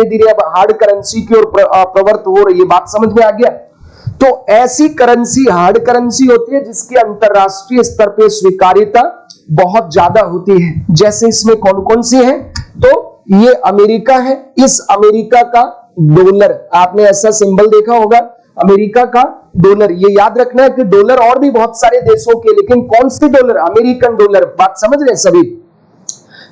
Speaker 1: धीरे अब हार्ड करेंसी की ओर प्रवृत्त हो रही है। बात समझ में आ गया? तो ऐसी करेंसी हार्ड करेंसी होती है जिसकी अंतरराष्ट्रीय स्तर पे स्वीकार्यता बहुत ज्यादा होती है। जैसे इसमें कौन कौन सी है? तो ये अमेरिका है, इस अमेरिका का डॉलर, आपने ऐसा सिंबल देखा होगा अमेरिका का डॉलर। ये याद रखना है कि डॉलर और भी बहुत सारे देशों के, लेकिन कौन सी डॉलर? American dollar. बात समझ रहे हैं सभी?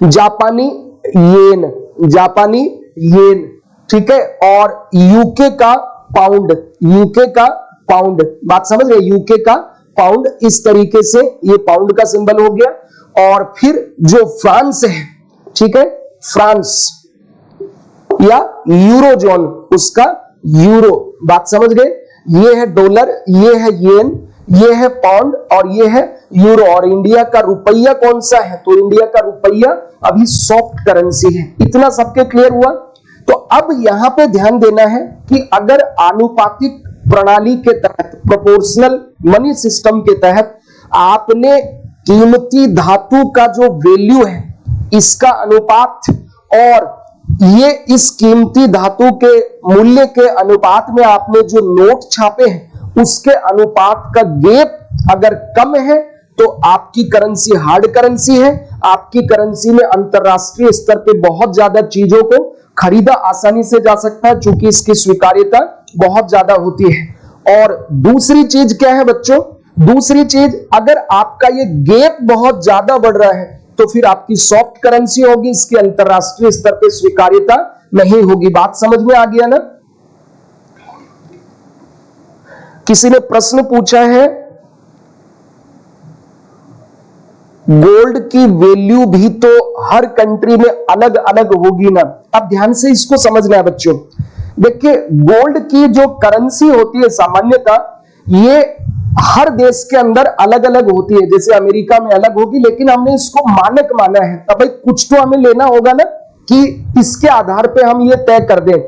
Speaker 1: जापानी येन, जापानी येन, ठीक है। और यूके का पाउंड, यूके का पाउंड। बात समझ रहे? यूके का पाउंड, इस तरीके से ये पाउंड का सिंबल हो गया। और फिर जो फ्रांस है, ठीक है, फ्रांस या यूरोजोन, उसका यूरो। बात समझ गए? ये है डॉलर, ये है येन, ये है पाउंड और ये है यूरो। और इंडिया का रुपया कौन सा है? तो इंडिया का रुपया अभी सॉफ्ट करेंसी है। इतना सबके क्लियर हुआ? तो अब यहां पे ध्यान देना है कि अगर आनुपातिक प्रणाली के तहत, प्रोपोर्शनल मनी सिस्टम के तहत आपने कीमती धातु का जो वैल्यू है इसका अनुपात और ये इस कीमती धातु के मूल्य के अनुपात में आपने जो नोट छापे हैं उसके अनुपात का गैप अगर कम है तो आपकी करेंसी हार्ड करेंसी है। आपकी करेंसी में अंतरराष्ट्रीय स्तर पे बहुत ज्यादा चीजों को खरीदा आसानी से जा सकता है, चूंकि इसकी स्वीकार्यता बहुत ज्यादा होती है। और दूसरी चीज क्या है बच्चों, दूसरी चीज, अगर आपका ये गैप बहुत ज्यादा बढ़ रहा है तो फिर आपकी सॉफ्ट करेंसी होगी, इसकी अंतरराष्ट्रीय स्तर पे स्वीकार्यता नहीं होगी। बात समझ में आ गया ना? किसी ने प्रश्न पूछा है गोल्ड की वैल्यू भी तो हर कंट्री में अलग अलग होगी ना। अब ध्यान से इसको समझना है बच्चों। देखिए, गोल्ड की जो करेंसी होती है सामान्यतः ये हर देश के अंदर अलग अलग होती है। जैसे अमेरिका में अलग होगी, लेकिन हमने इसको मानक माना है। अब भाई कुछ तो हमें लेना होगा ना कि इसके आधार पे हम ये तय कर दें।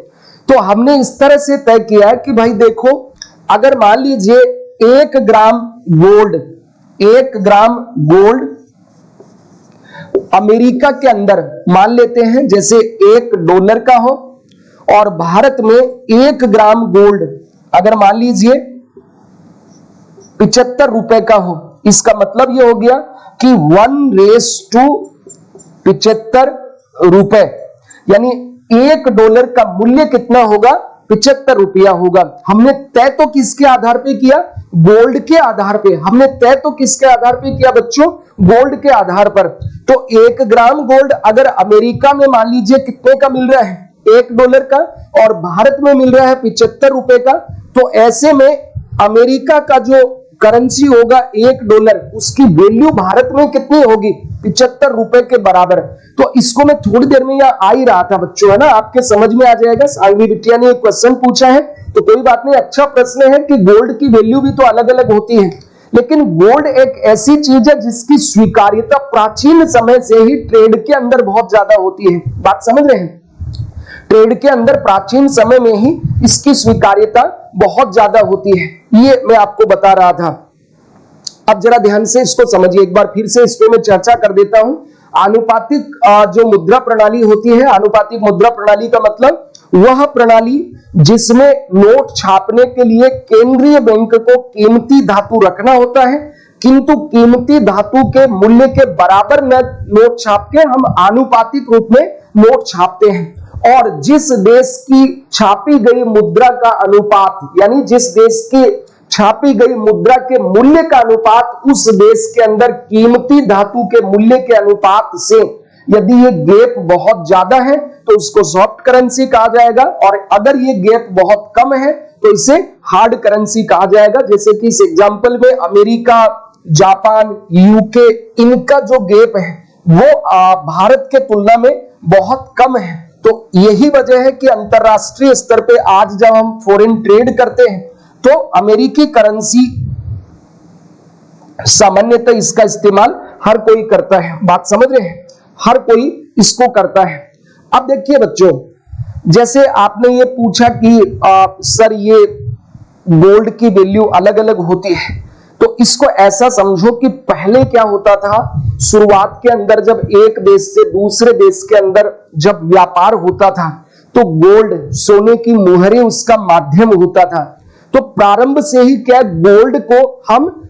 Speaker 1: तो हमने इस तरह से तय किया है कि भाई देखो, अगर मान लीजिए 1 ग्राम गोल्ड अमेरिका के अंदर मान लेते हैं जैसे $1 का हो, और भारत में 1 ग्राम गोल्ड अगर मान लीजिए 75 रुपए का हो, इसका मतलब यह हो गया कि 1:75 रुपए, यानी $1 का मूल्य कितना होगा, 75 रुपया होगा। हमने तय तो किसके आधार पे किया, गोल्ड के आधार पे। हमने तय तो किसके आधार पे किया बच्चों, गोल्ड के आधार पर। तो 1 ग्राम गोल्ड अगर अमेरिका में मान लीजिए कितने का मिल रहा है, $1 का, और भारत में मिल रहा है 75 रुपए का, तो ऐसे में अमेरिका का जो करेंसी होगा $1, उसकी वैल्यू भारत में कितनी होगी, 75 रुपए के बराबर। तो इसको मैं थोड़ी देर में यहाँ आ ही रहा था बच्चों, है ना, आपके समझ में आ जाएगा। सानवी बिटिया ने एक क्वेश्चन पूछा है तो कोई बात नहीं, अच्छा प्रश्न है कि गोल्ड की वैल्यू भी तो अलग अलग होती है, लेकिन गोल्ड एक ऐसी चीज है जिसकी स्वीकार्यता प्राचीन समय से ही ट्रेड के अंदर बहुत ज्यादा होती है। बात समझ रहे हैं? ट्रेड के अंदर प्राचीन समय में ही इसकी स्वीकार्यता बहुत ज्यादा होती है, ये मैं आपको बता रहा था। अब जरा ध्यान से इसको समझिए, एक बार फिर से इस पे मैं चर्चा कर देता हूं। आनुपातिक जो मुद्रा प्रणाली होती है, आनुपातिक मुद्रा प्रणाली का मतलब वह प्रणाली जिसमें नोट छापने के लिए केंद्रीय बैंक को कीमती धातु रखना होता है, किंतु कीमती धातु के मूल्य के बराबर नोट छाप के हम आनुपातिक रूप में नोट छापते हैं। और जिस देश की छापी गई मुद्रा का अनुपात, यानी जिस देश की छापी गई मुद्रा के मूल्य का अनुपात उस देश के अंदर कीमती धातु के मूल्य के अनुपात से यदि ये गैप बहुत ज्यादा है तो उसको सॉफ्ट करेंसी कहा जाएगा, और अगर ये गैप बहुत कम है तो इसे हार्ड करेंसी कहा जाएगा। जैसे कि इस एग्जांपल में अमेरिका, जापान, यूके, इनका जो गैप है वो भारत के तुलना में बहुत कम है। तो यही वजह है कि अंतरराष्ट्रीय स्तर पे आज जब हम फॉरेन ट्रेड करते हैं तो अमेरिकी करेंसी सामान्यतः इसका इस्तेमाल हर कोई करता है। बात समझ रहे हैं? हर कोई इसको करता है। अब देखिए बच्चों, जैसे आपने ये पूछा कि सर ये गोल्ड की वैल्यू अलग अलग होती है, तो इसको ऐसा समझो कि पहले क्या होता था, शुरुआत के अंदर जब एक देश से दूसरे देश के अंदर जब व्यापार होता था तो गोल्ड, सोने की मुहरें उसका माध्यम होता था। तो प्रारंभ से ही क्या गोल्ड को हम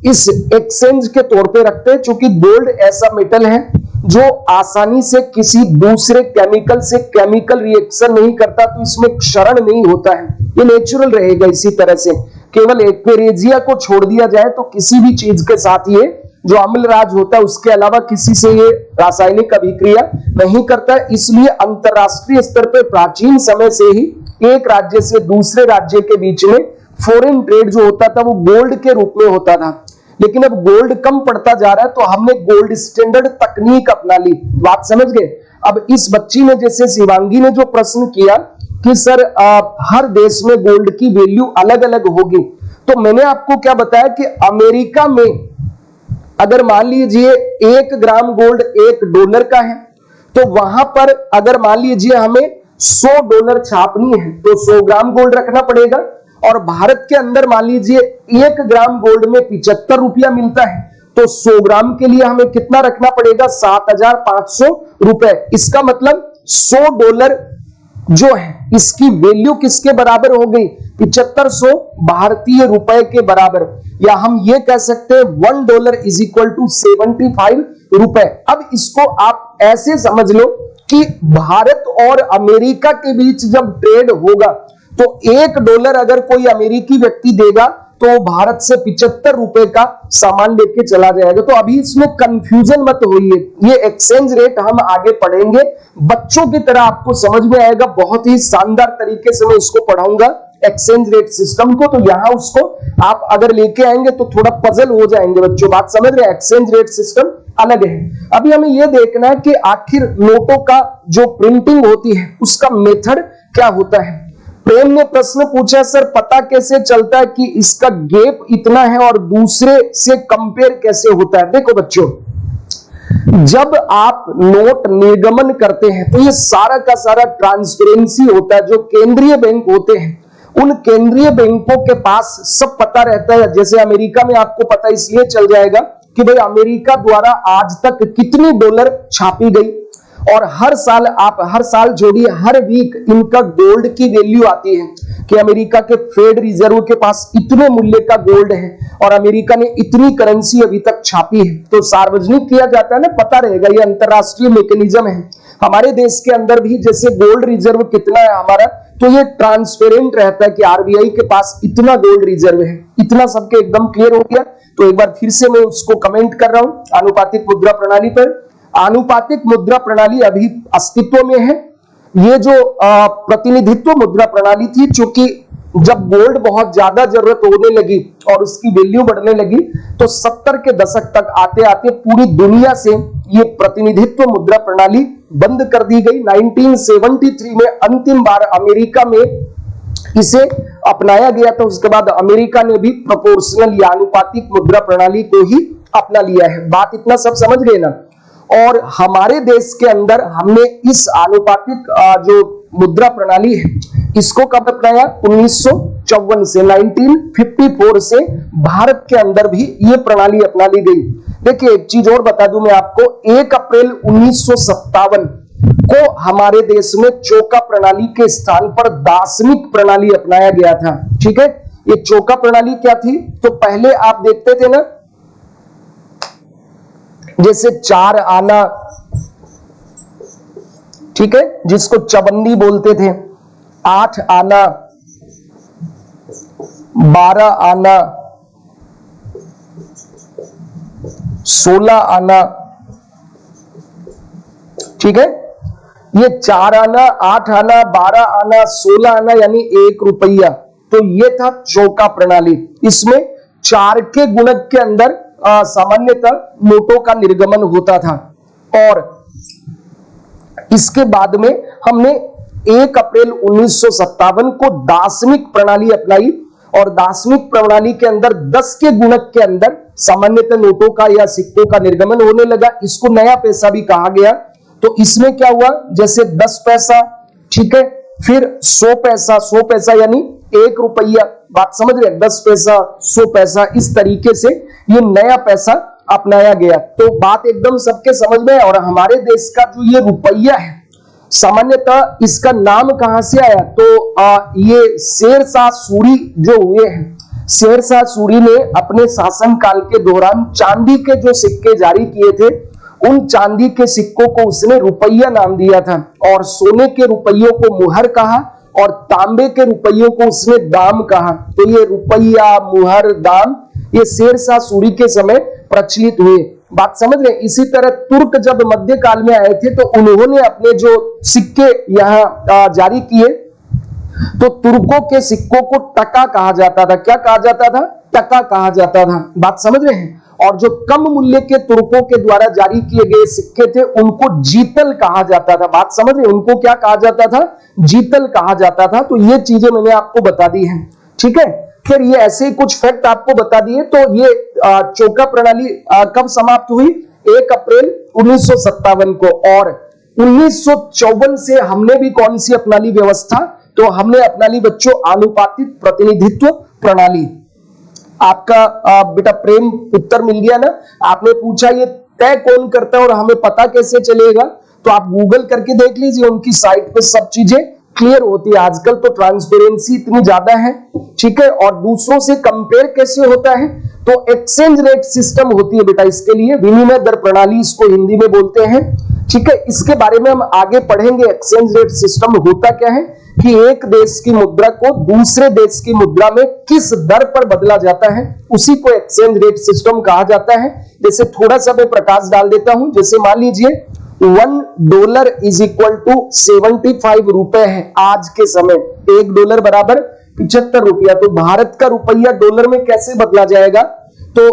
Speaker 1: इस एक्सचेंज के तौर पे रखते हैं, क्योंकि गोल्ड ऐसा मेटल है जो आसानी से किसी दूसरे केमिकल से केमिकल रिएक्शन नहीं करता, तो इसमें क्षरण नहीं होता है, ये नेचुरल रहेगा। इसी तरह से केवल एक्वेरेजिया को छोड़ दिया जाए तो किसी भी चीज के साथ ये जो अम्लराज होता है उसके अलावा किसी से ये रासायनिक अभिक्रिया नहीं करता। इसलिए अंतरराष्ट्रीय स्तर पर प्राचीन समय से ही एक राज्य से दूसरे राज्य के बीच में फॉरेन ट्रेड जो होता था वो गोल्ड के रूप में होता था। लेकिन अब गोल्ड कम पड़ता जा रहा है तो हमने गोल्ड स्टैंडर्ड तकनीक अपना ली। बात समझ गए? अब इस बच्ची ने, जैसे शिवांगी ने जो प्रश्न किया कि सर हर देश में गोल्ड की वैल्यू अलग अलग होगी, तो मैंने आपको क्या बताया कि अमेरिका में अगर मान लीजिए 1 ग्राम गोल्ड $1 का है, तो वहां पर अगर मान लीजिए हमें $100 छापनी है तो 100 ग्राम गोल्ड रखना पड़ेगा, और भारत के अंदर मान लीजिए 1 ग्राम गोल्ड में 75 रुपया मिलता है, तो 100 ग्राम के लिए हमें कितना रखना पड़ेगा? 7,500 रुपए। इसका मतलब $100 जो है इसकी वैल्यू किसके बराबर हो गई? 7500 भारतीय रुपए के बराबर, या हम ये कह सकते हैं $1 इज इक्वल टू 75 रुपए। अब इसको आप ऐसे समझ लो कि भारत और अमेरिका के बीच जब ट्रेड होगा तो $1 अगर कोई अमेरिकी व्यक्ति देगा तो भारत से 75 रुपए का सामान लेके चला जाएगा। तो अभी इसमें कंफ्यूजन मत होइए, ये एक्सचेंज रेट हम आगे पढ़ेंगे, बच्चों की तरह आपको समझ में आएगा, बहुत ही शानदार तरीके से मैं इसको पढ़ाऊंगा एक्सचेंज रेट सिस्टम को। तो यहां उसको आप अगर लेके आएंगे तो थोड़ा पजल हो जाएंगे बच्चों, बात समझ रहे हैं? एक्सचेंज रेट सिस्टम अलग है। अभी हमें यह देखना है कि आखिर नोटों का जो प्रिंटिंग होती है उसका मेथड क्या होता है। प्रेम ने प्रश्न पूछा, सर पता कैसे चलता है कि इसका गैप इतना है और दूसरे से कंपेयर कैसे होता है? देखो बच्चों, जब आप नोट निर्गमन करते हैं तो ये सारा का सारा ट्रांसपेरेंसी होता है। जो केंद्रीय बैंक होते हैं उन केंद्रीय बैंकों के पास सब पता रहता है। जैसे अमेरिका में आपको पता इसलिए चल जाएगा कि भाई अमेरिका द्वारा आज तक कितनी डॉलर छापी गई, और हर साल आप हर साल जोड़िए, हर वीक इनका गोल्ड की वैल्यू आती है कि अमेरिका के फेड रिजर्व के पास इतने मूल्य का गोल्ड है और अमेरिका ने इतनी करेंसी अभी तक छापी है। तो सार्वजनिक किया जाता है ना, पता रहेगा, ये अंतरराष्ट्रीय मैकेनिज्म है। हमारे देश के अंदर भी जैसे गोल्ड रिजर्व कितना है हमारा, तो ये ट्रांसपेरेंट रहता है कि आरबीआई के पास इतना गोल्ड रिजर्व है। इतना सबके एकदम क्लियर हो गया? तो एक बार फिर से मैं उसको कमेंट कर रहा हूं आनुपातिक मुद्रा प्रणाली पर। आनुपातिक मुद्रा प्रणाली अभी अस्तित्व में है। ये जो प्रतिनिधित्व मुद्रा प्रणाली थी, चूंकि जब गोल्ड बहुत ज्यादा जरूरत होने लगी और उसकी वैल्यू बढ़ने लगी तो 70 के दशक तक आते आते पूरी दुनिया से ये प्रतिनिधित्व मुद्रा प्रणाली बंद कर दी गई। 1973 में अंतिम बार अमेरिका में इसे अपनाया गया था। उसके बाद अमेरिका ने भी प्रोपोर्शनल या आनुपातिक मुद्रा प्रणाली को ही अपना लिया है। बात इतना सब समझ गए ना? और हमारे देश के अंदर हमने इस आनुपातिक जो मुद्रा प्रणाली है इसको कब अपनाया? 1954 से, 1954 से भारत के अंदर भी ये प्रणाली अपना ली गई। देखिए एक चीज और बता दूं मैं आपको, 1 अप्रैल 1957 को हमारे देश में चौका प्रणाली के स्थान पर दार्शनिक प्रणाली अपनाया गया था। ठीक है, ये चौका प्रणाली क्या थी? तो पहले आप देखते थे ना, जैसे 4 आना, ठीक है, जिसको चवन्नी बोलते थे, 8 आना, 12 आना, 16 आना, ठीक है, ये 4 आना, 8 आना, 12 आना, 16 आना यानी 1 रुपया। तो ये था चौका प्रणाली। इसमें 4 के गुणक के अंदर सामान्यतः नोटों का निर्गमन होता था। और इसके बाद में हमने 1 अप्रैल 1957 को दार्शनिक प्रणाली अपनाई, और दार्शनिक प्रणाली के अंदर 10 के गुणक के अंदर सामान्यतः नोटों का या सिक्कों का निर्गमन होने लगा। इसको नया पैसा भी कहा गया। तो इसमें क्या हुआ, जैसे 10 पैसा, ठीक है, फिर 100 पैसा, 100 पैसा यानी 1 रुपया, बात समझ रहे हैं? 10 पैसा, 100 पैसा, इस तरीके से ये नया पैसा अपनाया गया। तो बात एकदम सबके समझ में है। और हमारे देश का जो ये रुपया है, सामान्यतः इसका नाम कहां से आया? तो ये शेरशाह सूरी जो हुए हैं, शेरशाह सूरी ने अपने शासन काल के दौरान चांदी के जो सिक्के जारी किए थे, उन चांदी के सिक्कों को उसने रुपया नाम दिया था, और सोने के रुपयों को मुहर कहा, और तांबे के रुपयों को उसने दाम कहा। तो ये रुपया, मुहर, दाम ये शेरशाह सूरी के समय प्रचलित हुए। बात समझ रहे? इसी तरह तुर्क जब मध्यकाल में आए थे तो उन्होंने अपने जो सिक्के यहाँ जारी किए, तो तुर्कों के सिक्कों को टका कहा जाता था। क्या कहा जाता था? टका कहा जाता था। बात समझ रहे हैं? और जो कम मूल्य के तुर्कों के द्वारा जारी किए गए सिक्के थे उनको जीतल कहा जाता था। बात समझ रहे? उनको क्या कहा जाता था? जीतल कहा जाता था। तो ये चीजें मैंने आपको बता दी हैं। ठीक है, फिर ये ऐसे ही कुछ फैक्ट आपको बता दिए। तो ये चौका प्रणाली कब समाप्त हुई? 1 अप्रैल 1957 को। और 1954 से हमने भी कौन सी अपना ली व्यवस्था? तो हमने अपना ली बच्चों आनुपातिक प्रतिनिधित्व प्रणाली। आपका बेटा प्रेम उत्तर मिल गया ना। आपने पूछा ये तय कौन करता है और हमें पता कैसे चलेगा, तो आप गूगल करके देख लीजिए, उनकी साइट पे सब चीजें क्लियर होती है। आजकल तो ट्रांसपेरेंसी इतनी ज्यादा है, ठीक है। और दूसरों से कंपेयर कैसे होता है, तो एक्सचेंज रेट सिस्टम होती है बेटा, इसके लिए विनिमय दर प्रणाली इसको हिंदी में बोलते हैं, ठीक है। इसके बारे में हम आगे पढ़ेंगे। एक्सचेंज रेट सिस्टम होता क्या है कि एक देश की मुद्रा को दूसरे देश की मुद्रा में किस दर पर बदला जाता है, उसी को एक्सचेंज रेट सिस्टम कहा जाता है। जैसे थोड़ा सा मैं प्रकाश डाल देता हूं, जैसे मान लीजिए $1 इज इक्वल टू 75 रुपए है आज के समय। $1 बराबर 75 रुपया। तो भारत का रुपया डॉलर में कैसे बदला जाएगा, तो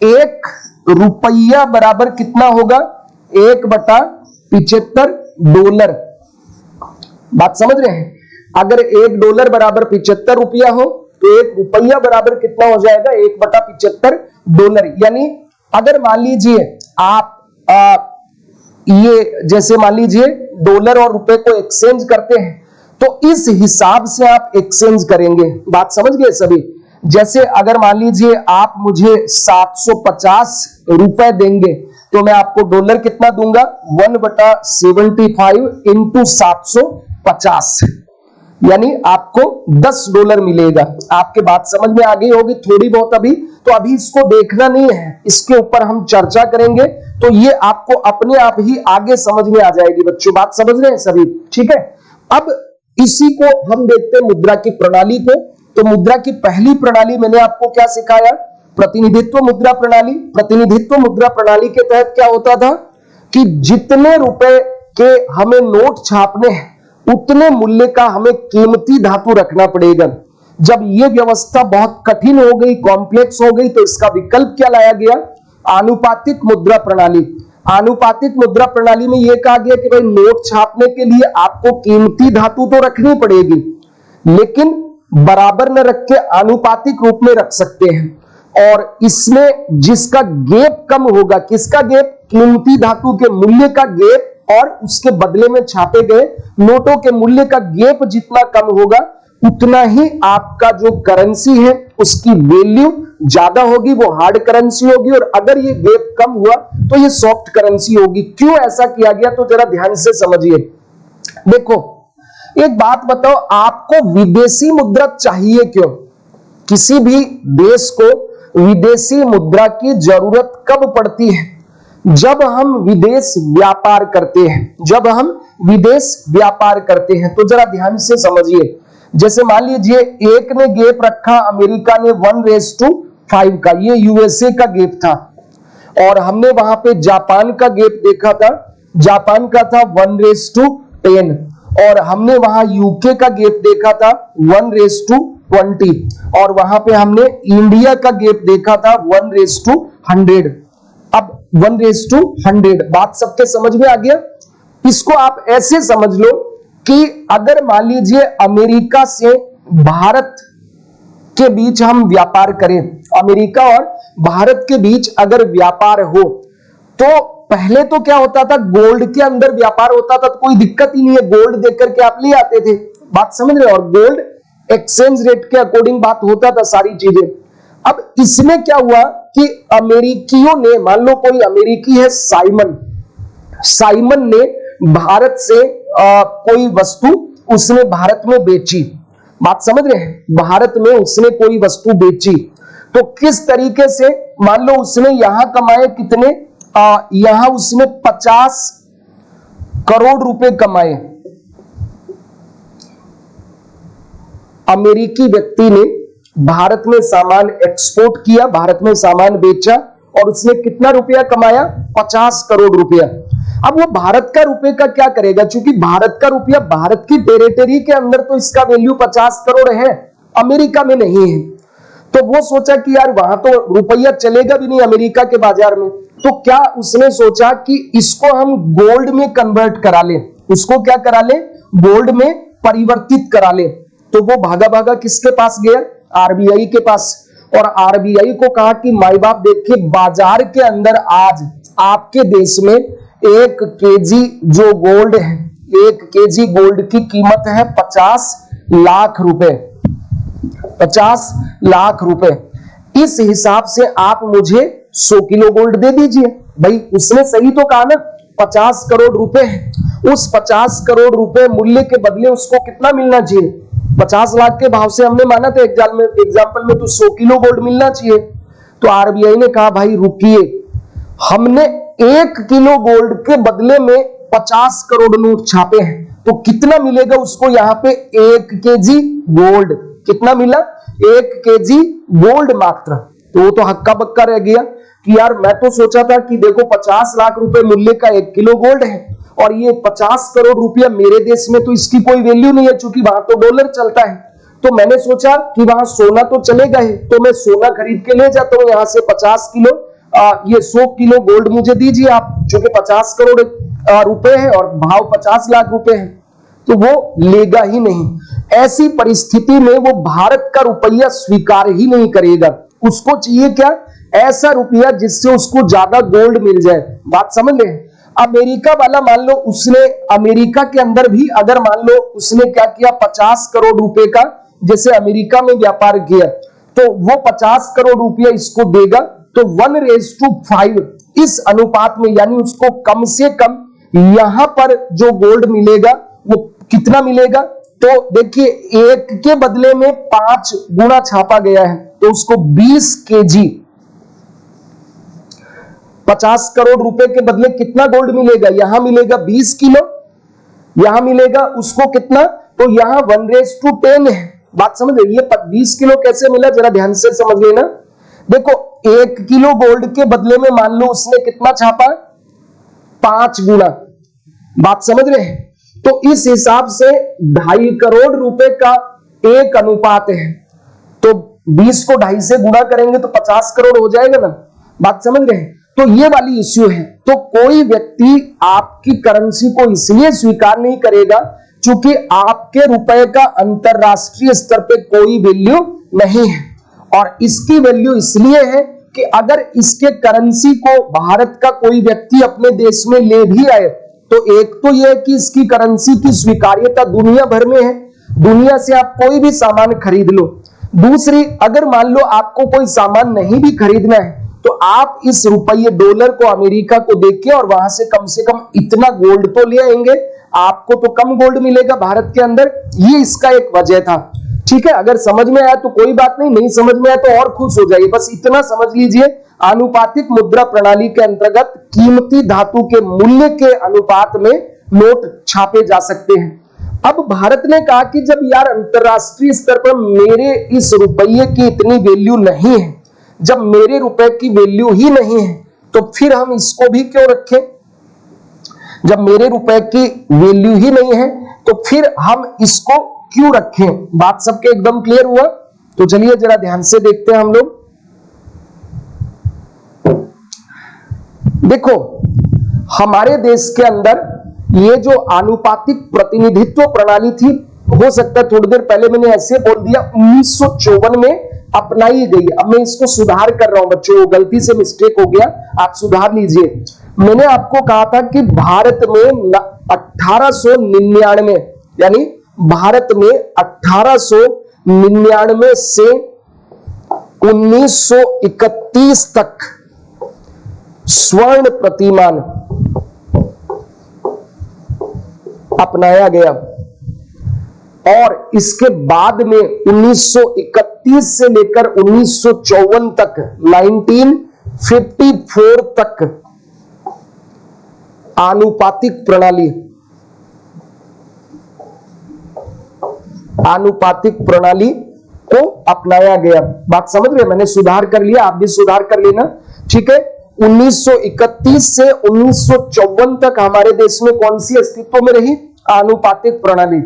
Speaker 1: $1 बराबर कितना होगा, 1/75 डॉलर। बात समझ रहे हैं। अगर $1 बराबर 75 रुपया हो तो $1 बराबर कितना हो जाएगा, 1/75 डॉलर। यानी अगर मान लीजिए आप ये जैसे मान लीजिए डॉलर और रुपए को एक्सचेंज करते हैं, तो इस हिसाब से आप एक्सचेंज करेंगे। बात समझ गए सभी। जैसे अगर मान लीजिए आप मुझे 750 रुपए देंगे, तो मैं आपको डॉलर कितना दूंगा, 1/75 इंटू 750, यानी आपको $10 मिलेगा। आपके बात समझ में आ गई होगी थोड़ी बहुत अभी, तो अभी इसको देखना नहीं है, इसके ऊपर हम चर्चा करेंगे, तो ये आपको अपने आप ही आगे समझ में आ जाएगी बच्चों। बात समझ रहे हैं सभी, ठीक है। अब इसी को हम देखते हैं मुद्रा की प्रणाली को। तो मुद्रा की पहली प्रणाली मैंने आपको क्या सिखाया, प्रतिनिधित्व मुद्रा प्रणाली। प्रतिनिधित्व मुद्रा प्रणाली के तहत क्या होता था कि जितने रुपए के हमें नोट छापने हैं उतने मूल्य का हमें कीमती धातु रखना पड़ेगा। जब यह व्यवस्था बहुत कठिन हो गई, कॉम्प्लेक्स हो गई, तो इसका विकल्प क्या लाया गया, आनुपातिक मुद्रा प्रणाली। आनुपातिक मुद्रा प्रणाली में यह कहा गया कि भाई नोट छापने के लिए आपको कीमती धातु तो रखनी पड़ेगी, लेकिन बराबर न रख के आनुपातिक रूप में रख सकते हैं। और इसमें जिसका गैप कम होगा, किसका गैप, कीमती धातु के मूल्य का गैप और उसके बदले में छापे गए नोटों के मूल्य का गैप जितना कम होगा, उतना ही आपका जो करेंसी है उसकी वैल्यू ज्यादा होगी, वो हार्ड करेंसी होगी। और अगर ये गैप कम हुआ तो ये सॉफ्ट करेंसी होगी। क्यों ऐसा किया गया, तो जरा ध्यान से समझिए। देखो एक बात बताओ, आपको विदेशी मुद्रा चाहिए क्यों? किसी भी देश को विदेशी मुद्रा की जरूरत कब पड़ती है, जब हम विदेश व्यापार करते हैं। जब हम विदेश व्यापार करते हैं तो जरा ध्यान से समझिए। जैसे मान लीजिए एक ने गैप रखा, अमेरिका ने 1:5 का, ये यूएसए का गैप था, और हमने वहां पे जापान का गैप देखा था, जापान का था 1:10, और हमने वहां यूके का गैप देखा था 1:20, और वहां पे हमने इंडिया का गैप देखा था 1:100। अब 1:100, बात सबके समझ में आ गया। इसको आप ऐसे समझ लो कि अगर मान लीजिए अमेरिका से भारत के बीच हम व्यापार करें, अमेरिका और भारत के बीच अगर व्यापार हो, तो पहले तो क्या होता था, गोल्ड के अंदर व्यापार होता था, तो कोई दिक्कत ही नहीं है, गोल्ड देकर के आप ले आते थे। बात समझ रहे हो, और गोल्ड एक्सचेंज रेट के अकॉर्डिंग बात होता था सारी चीजें। अब इसमें क्या हुआ कि अमेरिकियों ने, मान लो कोई अमेरिकी है साइमन ने भारत से कोई वस्तु उसने भारत में बेची। बात समझ रहे हैं, भारत में उसने कोई वस्तु बेची, तो किस तरीके से, मान लो उसने यहां कमाए कितने, यहां उसने 50 करोड़ रुपए कमाए। अमेरिकी व्यक्ति ने भारत में सामान एक्सपोर्ट किया, भारत में सामान बेचा, और उसने कितना रुपया कमाया, 50 करोड़ रुपया। अब वो भारत का रुपए का क्या करेगा, क्योंकि भारत का रुपया भारत की टेरिटरी के अंदर, तो इसका वैल्यू 50 करोड़ है, अमेरिका में नहीं है। तो वो सोचा कि यार वहां तो रुपया चलेगा भी नहीं अमेरिका के बाजार में, तो क्या उसने सोचा कि इसको हम गोल्ड में कन्वर्ट करा ले, उसको क्या करा ले, गोल्ड में परिवर्तित करा ले। तो वो भागा भागा किसके पास गया, आरबीआई के पास, और आरबीआई को कहा कि माई बाप देखिए, बाजार के अंदर आज आपके देश में 1 केजी जो गोल्ड है, 1 केजी गोल्ड की कीमत है 50 लाख रुपए, 50 लाख रुपए। इस हिसाब से आप मुझे 100 किलो गोल्ड दे दीजिए। भाई उसने सही तो कहा ना, 50 करोड़ रुपए है। उस 50 करोड़ रुपए मूल्य के बदले उसको कितना मिलना चाहिए? 50 लाख के भाव से हमने माना था एग्जाम्पल में, तो 100 किलो गोल्ड मिलना चाहिए। तो आरबीआई ने कहा भाई रुकिए, हमने 1 किलो गोल्ड के बदले में 50 करोड़ नोट छापे हैं, तो कितना मिलेगा उसको यहाँ पे? 1 केजी गोल्ड। कितना मिला? 1 केजी गोल्ड मात्र। तो वो तो हक्का बक्का रह गया कि यार मैं तो सोचा था कि देखो 50 लाख रुपए मूल्य का 1 किलो गोल्ड है और ये 50 करोड़ रुपया मेरे देश में तो इसकी कोई वैल्यू नहीं है, क्योंकि वहां तो डॉलर चलता है। तो मैंने सोचा कि वहां सोना तो चलेगा ही, तो मैं सोना खरीद के ले जाता हूं यहां से 50 किलो, ये 100 किलो गोल्ड मुझे दीजिए आप, जो कि 50 करोड़ रुपए है और भाव 50 लाख रुपए है। तो वो लेगा ही नहीं। ऐसी परिस्थिति में वो भारत का रुपया स्वीकार ही नहीं करेगा। उसको चाहिए क्या? ऐसा रुपया जिससे उसको ज्यादा गोल्ड मिल जाए। बात समझ ले। अमेरिका वाला मान लो, उसने अमेरिका के अंदर भी अगर मान लो उसने क्या किया, 50 करोड़ रुपए का जैसे अमेरिका में व्यापार किया, तो वो 50 करोड़ रुपया इसको देगा, तो 1:5 इस अनुपात में, यानी उसको कम से कम यहां पर जो गोल्ड मिलेगा वो कितना मिलेगा? तो देखिए 1 के बदले में 5 गुना छापा गया है, तो उसको 20 केजी, 50 करोड़ रुपए के बदले कितना गोल्ड मिलेगा? यहां मिलेगा 20 किलो, यहां मिलेगा उसको कितना? तो यहां 1:10 है। बात समझ रहे? ये 20 किलो कैसे मिला, जरा ध्यान से समझ लेना। देखो 1 किलो गोल्ड के बदले में मान लो उसने कितना छापा? 5 गुना। बात समझ रहे हैं? तो इस हिसाब से 2.5 करोड़ रुपए का एक अनुपात है, तो 20 को 2.5 से गुणा करेंगे तो 50 करोड़ हो जाएगा ना। बात समझ रहे हैं? तो ये वाली इश्यू है। तो कोई व्यक्ति आपकी करेंसी को इसलिए स्वीकार नहीं करेगा क्योंकि आपके रुपए का अंतरराष्ट्रीय स्तर पे कोई वैल्यू नहीं है, और इसकी वैल्यू इसलिए है कि अगर इसके करेंसी को भारत का कोई व्यक्ति अपने देश में ले भी आए, तो एक तो यह है कि इसकी करेंसी की स्वीकार्यता दुनिया भर में है, दुनिया से आप कोई भी सामान खरीद लो। दूसरी, अगर मान लो आपको कोई सामान नहीं भी खरीदना है, तो आप इस रुपये डॉलर को अमेरिका को देख के और वहां से कम इतना गोल्ड तो ले आएंगे, आपको तो कम गोल्ड मिलेगा भारत के अंदर। ये इसका एक वजह था। ठीक है, अगर समझ में आया तो कोई बात नहीं, नहीं समझ में आया तो और खुश हो जाइए। बस इतना समझ लीजिए, आनुपातिक मुद्रा प्रणाली के अंतर्गत कीमती धातु के मूल्य के अनुपात में नोट छापे जा सकते हैं। अब भारत ने कहा कि जब यार अंतरराष्ट्रीय स्तर पर मेरे इस रुपये की इतनी वैल्यू नहीं है, जब मेरे रुपए की वैल्यू ही नहीं है, तो फिर हम इसको भी क्यों रखें? जब मेरे रुपए की वैल्यू ही नहीं है तो फिर हम इसको क्यों रखें? बात सबके एकदम क्लियर हुआ? तो चलिए जरा ध्यान से देखते हैं हम लोग। देखो हमारे देश के अंदर ये जो आनुपातिक प्रतिनिधित्व प्रणाली थी, हो सकता है थोड़ी देर पहले मैंने ऐसे बोल दिया, 1954 में अपनाई गई। अब मैं इसको सुधार कर रहा हूं बच्चों, गलती से मिस्टेक हो गया, आप सुधार लीजिए। मैंने आपको कहा था कि भारत में 1899, यानी भारत में 1899 से 1931 तक स्वर्ण प्रतिमान अपनाया गया, और इसके बाद में 1931 से लेकर 1954 तक, 1954 तक आनुपातिक प्रणाली को अपनाया गया। बात समझ रहे? मैंने सुधार कर लिया, आप भी सुधार कर लेना। ठीक है, 1931 से 1954 तक हमारे देश में कौन सी अस्तित्व में रही? आनुपातिक प्रणाली।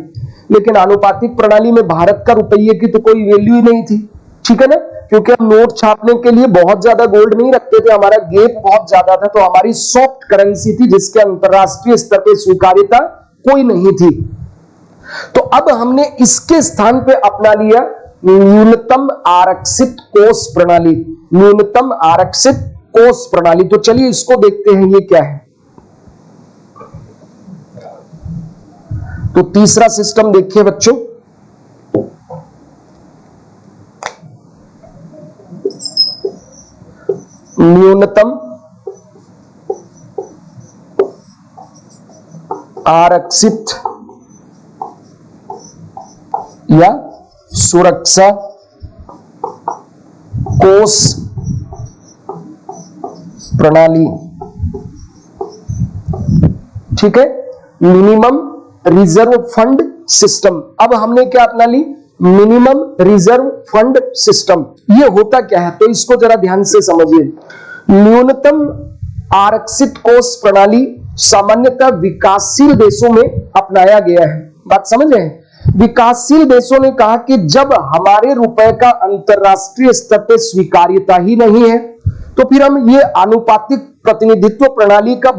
Speaker 1: लेकिन आनुपातिक प्रणाली में भारत का रुपये की तो कोई वैल्यू ही नहीं थी। ठीक है ना, क्योंकि हम नोट छापने के लिए बहुत ज्यादा गोल्ड नहीं रखते थे, हमारा गेप बहुत ज्यादा था, तो हमारी सॉफ्ट करेंसी थी जिसके अंतरराष्ट्रीय स्तर पर स्वीकार्यता कोई नहीं थी। तो अब हमने इसके स्थान पे अपना लिया न्यूनतम आरक्षित कोष प्रणाली, न्यूनतम आरक्षित कोष प्रणाली। तो चलिए इसको देखते हैं ये क्या है। तो तीसरा सिस्टम देखिए बच्चों, न्यूनतम आरक्षित या सुरक्षा कोष प्रणाली। ठीक है, मिनिमम रिजर्व फंड सिस्टम। अब हमने क्या अपना ली? Minimum reserve fund system. ये होता क्या है, तो इसको जरा ध्यान से समझिए। न्यूनतम आरक्षित कोष प्रणाली सामान्यतः विकासशील देशों में अपनाया गया है। बात समझ रहे हैं? विकासशील देशों ने कहा कि जब हमारे रुपए का अंतरराष्ट्रीय स्तर पर स्वीकार्यता ही नहीं है, तो फिर हम ये आनुपातिक प्रतिनिधित्व प्रणाली का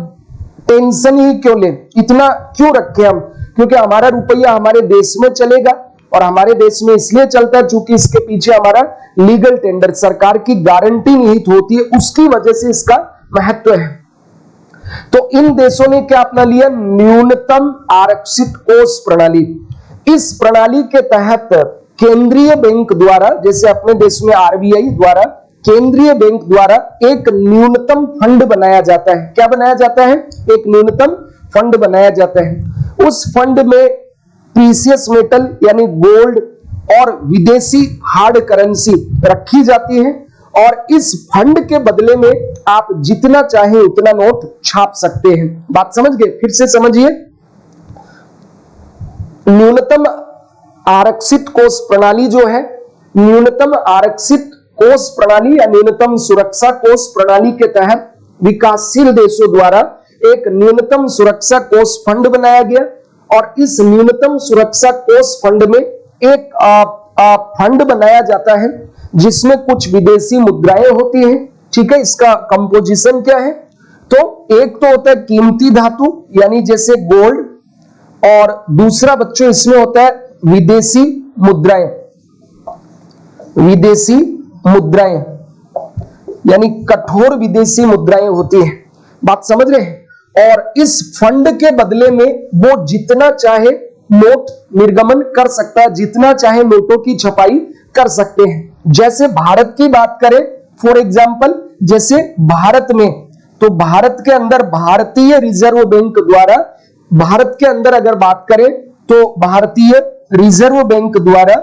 Speaker 1: टेंशन ही क्यों लें, इतना क्यों रखें हम? क्योंकि हमारा रुपया हमारे देश में चलेगा, और हमारे देश में इसलिए चलता है चूंकि इसके पीछे हमारा लीगल टेंडर, सरकार की गारंटी निहित होती है, उसकी वजह से इसका महत्व है। तो इन देशों ने क्या अपना लिया? न्यूनतम आरक्षित कोष प्रणाली। इस प्रणाली के तहत केंद्रीय बैंक द्वारा, जैसे अपने देश में आरबीआई द्वारा, केंद्रीय बैंक द्वारा एक न्यूनतम फंड बनाया जाता है। क्या बनाया जाता है? एक न्यूनतम फंड बनाया जाता है। उस फंड में प्रीसियस मेटल यानी गोल्ड और विदेशी हार्ड करेंसी रखी जाती है, और इस फंड के बदले में आप जितना चाहे उतना नोट छाप सकते हैं। बात समझ गए? फिर से समझिए। न्यूनतम आरक्षित कोष प्रणाली जो है, न्यूनतम आरक्षित कोष प्रणाली या न्यूनतम सुरक्षा कोष प्रणाली के तहत विकासशील देशों द्वारा एक न्यूनतम सुरक्षा कोष फंड बनाया गया, और इस न्यूनतम सुरक्षा कोष फंड में एक फंड बनाया जाता है जिसमें कुछ विदेशी मुद्राएं होती हैं। ठीक है, इसका कंपोजिशन क्या है? तो एक तो होता है कीमती धातु यानी जैसे गोल्ड, और दूसरा बच्चों इसमें होता है विदेशी मुद्राएं। विदेशी मुद्राएं यानी कठोर विदेशी मुद्राएं होती हैं। बात समझ रहे हैं? और इस फंड के बदले में वो जितना चाहे नोट निर्गमन कर सकता है, जितना चाहे नोटों की छपाई कर सकते हैं। जैसे भारत की बात करें, फॉर एग्जांपल, जैसे भारत में, तो भारत के अंदर भारतीय रिजर्व बैंक द्वारा, भारत के अंदर अगर बात करें तो भारतीय रिजर्व बैंक द्वारा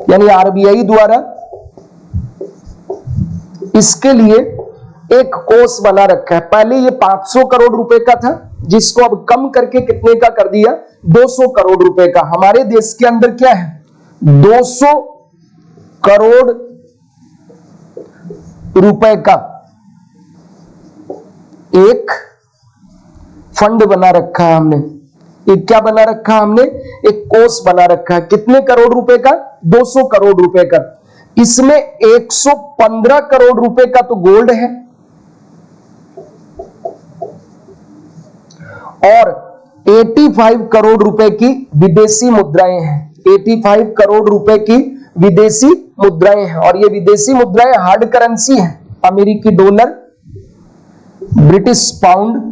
Speaker 1: यानी आरबीआई द्वारा इसके लिए एक कोष बना रखा है। पहले ये 500 करोड़ रुपए का था, जिसको अब कम करके कितने का कर दिया? 200 करोड़ रुपए का। हमारे देश के अंदर क्या है? 200 करोड़ रुपए का एक फंड बना रखा है हमने। एक क्या बना रखा है हमने? एक कोष बना रखा है। कितने करोड़ रुपए का? 200 करोड़ रुपए का। इसमें 115 करोड़ रुपए का तो गोल्ड है, और 85 करोड़ रुपए की विदेशी मुद्राएं हैं। 85 करोड़ रुपए की विदेशी मुद्राएं हैं, और ये विदेशी मुद्राएं हार्ड करेंसी हैं। अमेरिकी डॉलर, ब्रिटिश पाउंड,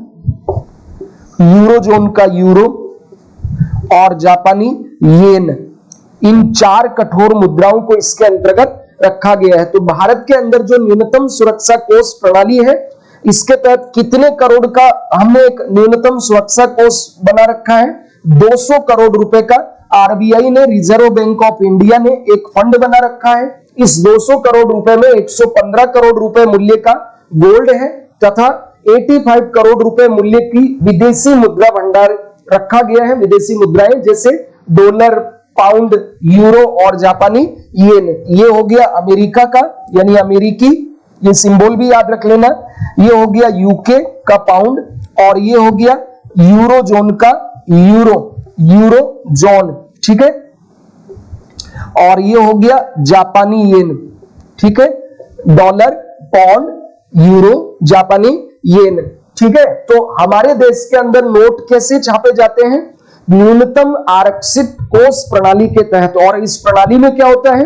Speaker 1: यूरोजोन का यूरो और जापानी येन, इन 4 कठोर मुद्राओं को इसके अंतर्गत रखा गया है। तो भारत के अंदर जो न्यूनतम सुरक्षा कोष प्रणाली है, इसके तहत कितने करोड़ का हमने एक न्यूनतम सुरक्षा कोष बना रखा है? 200 करोड़ रुपए का आरबीआई ने, रिजर्व बैंक ऑफ इंडिया ने एक फंड बना रखा है। इस 200 करोड़ रुपए में 115 करोड़ रुपए मूल्य का गोल्ड है, तथा 85 करोड़ रुपए मूल्य की विदेशी मुद्रा भंडार रखा गया है। विदेशी मुद्राएं जैसे डॉलर, पाउंड, यूरो और जापानी येन। ये हो गया अमेरिका का यानी अमेरिकी, ये सिंबल भी याद रख लेना। ये हो गया यूके का पाउंड, और ये हो गया यूरो जोन का यूरो, यूरो जोन। ठीक है, और ये हो गया जापानी येन। ठीक है, डॉलर, पाउंड, यूरो, जापानी येन। ठीक है, तो हमारे देश के अंदर नोट कैसे छापे जाते हैं? न्यूनतम आरक्षित कोष प्रणाली के तहत। और इस प्रणाली में क्या होता है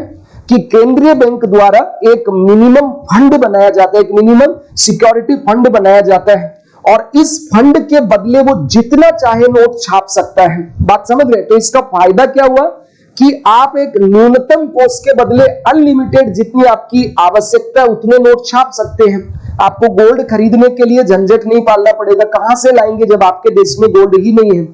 Speaker 1: कि केंद्रीय बैंक द्वारा एक मिनिमम फंड बनाया जाता है, एक मिनिमम सिक्योरिटी फंड बनाया जाता है, और इस फंड के बदले वो जितना चाहे नोट छाप सकता है। बात समझ रहे? तो इसका फायदा क्या हुआ कि आप एक न्यूनतम कोस्ट के बदले अनलिमिटेड जितनी आपकी आवश्यकता है उतने नोट छाप सकते हैं। आपको गोल्ड खरीदने के लिए झंझट नहीं पालना पड़ेगा। कहां से लाएंगे जब आपके देश में गोल्ड ही नहीं है?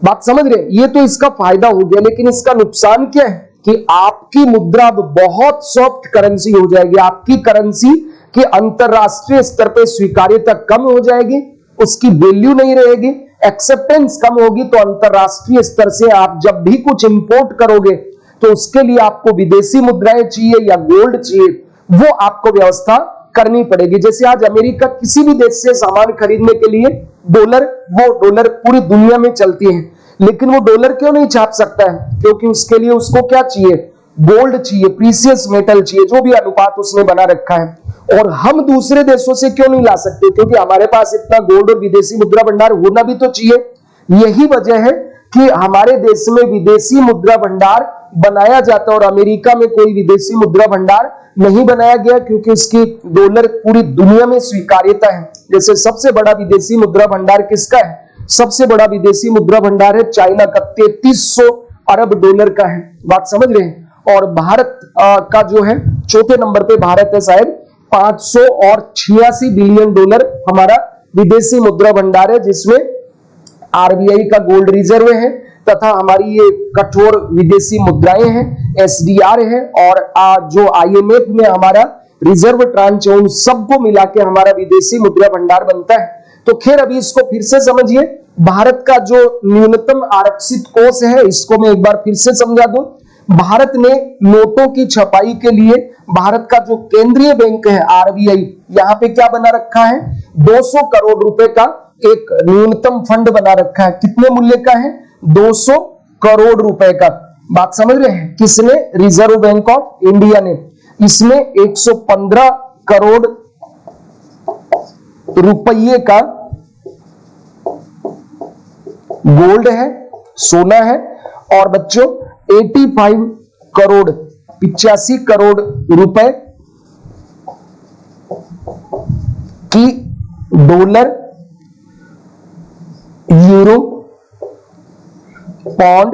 Speaker 1: बात समझ रहे? ये तो इसका फायदा हो गया, लेकिन इसका नुकसान क्या है कि आपकी मुद्रा अब बहुत सॉफ्ट करेंसी हो जाएगी। आपकी करेंसी की अंतरराष्ट्रीय स्तर पर स्वीकार्यता कम हो जाएगी, उसकी वैल्यू नहीं रहेगी, एक्सेप्टेंस कम होगी। तो अंतरराष्ट्रीय स्तर से आप जब भी कुछ इंपोर्ट करोगे तो उसके लिए आपको विदेशी मुद्राएं चाहिए या गोल्ड चाहिए, वो आपको व्यवस्था करनी पड़ेगी। जैसे आज अमेरिका किसी भी देश से सामान खरीदने के लिए डॉलर, वो डॉलर पूरी दुनिया में चलती है, लेकिन वो डॉलर क्यों नहीं छाप सकता है? क्योंकि उसके लिए उसको क्या चाहिए? गोल्ड चाहिए, प्रीशियस मेटल चाहिए, जो भी अनुपात उसने बना रखा है। और हम दूसरे देशों से क्यों नहीं ला सकते? क्योंकि हमारे पास इतना गोल्ड और विदेशी मुद्रा भंडार होना भी तो चाहिए। यही वजह है कि हमारे देश में विदेशी मुद्रा भंडार बनाया जाता है और अमेरिका में कोई विदेशी मुद्रा भंडार नहीं बनाया गया, क्योंकि उसकी डॉलर पूरी दुनिया में स्वीकार्यता है। जैसे सबसे बड़ा विदेशी मुद्रा भंडार किसका है? सबसे बड़ा विदेशी मुद्रा भंडार है चाइना का, 3300 अरब डॉलर का है। बात समझ रहे हैं? और भारत का जो है चौथे नंबर पे भारत है, शायद 586 बिलियन डॉलर हमारा विदेशी मुद्रा भंडार है, जिसमें आरबीआई का गोल्ड रिजर्व है तथा हमारी ये कठोर विदेशी मुद्राएं हैं, एसडीआर है, और जो आईएमएफ में हमारा रिजर्व ट्रांच है, उन सबको मिला के हमारा विदेशी मुद्रा भंडार बनता है। तो खैर अभी इसको फिर से समझिए। भारत का जो न्यूनतम आरक्षित कोष है, इसको मैं एक बार फिर से समझा दूं। भारत ने नोटों की छपाई के लिए भारत का जो केंद्रीय बैंक है आरबीआई, यहां पे क्या बना रखा है? 200 करोड़ रुपए का एक न्यूनतम फंड बना रखा है। कितने मूल्य का है? 200 करोड़ रुपए का। बात समझ रहे हैं? किसने? रिजर्व बैंक ऑफ इंडिया ने। इसमें 115 करोड़ रुपये का गोल्ड है, सोना है, और बच्चों 85 करोड़ 85 करोड़ रुपए की डॉलर, यूरो, पाउंड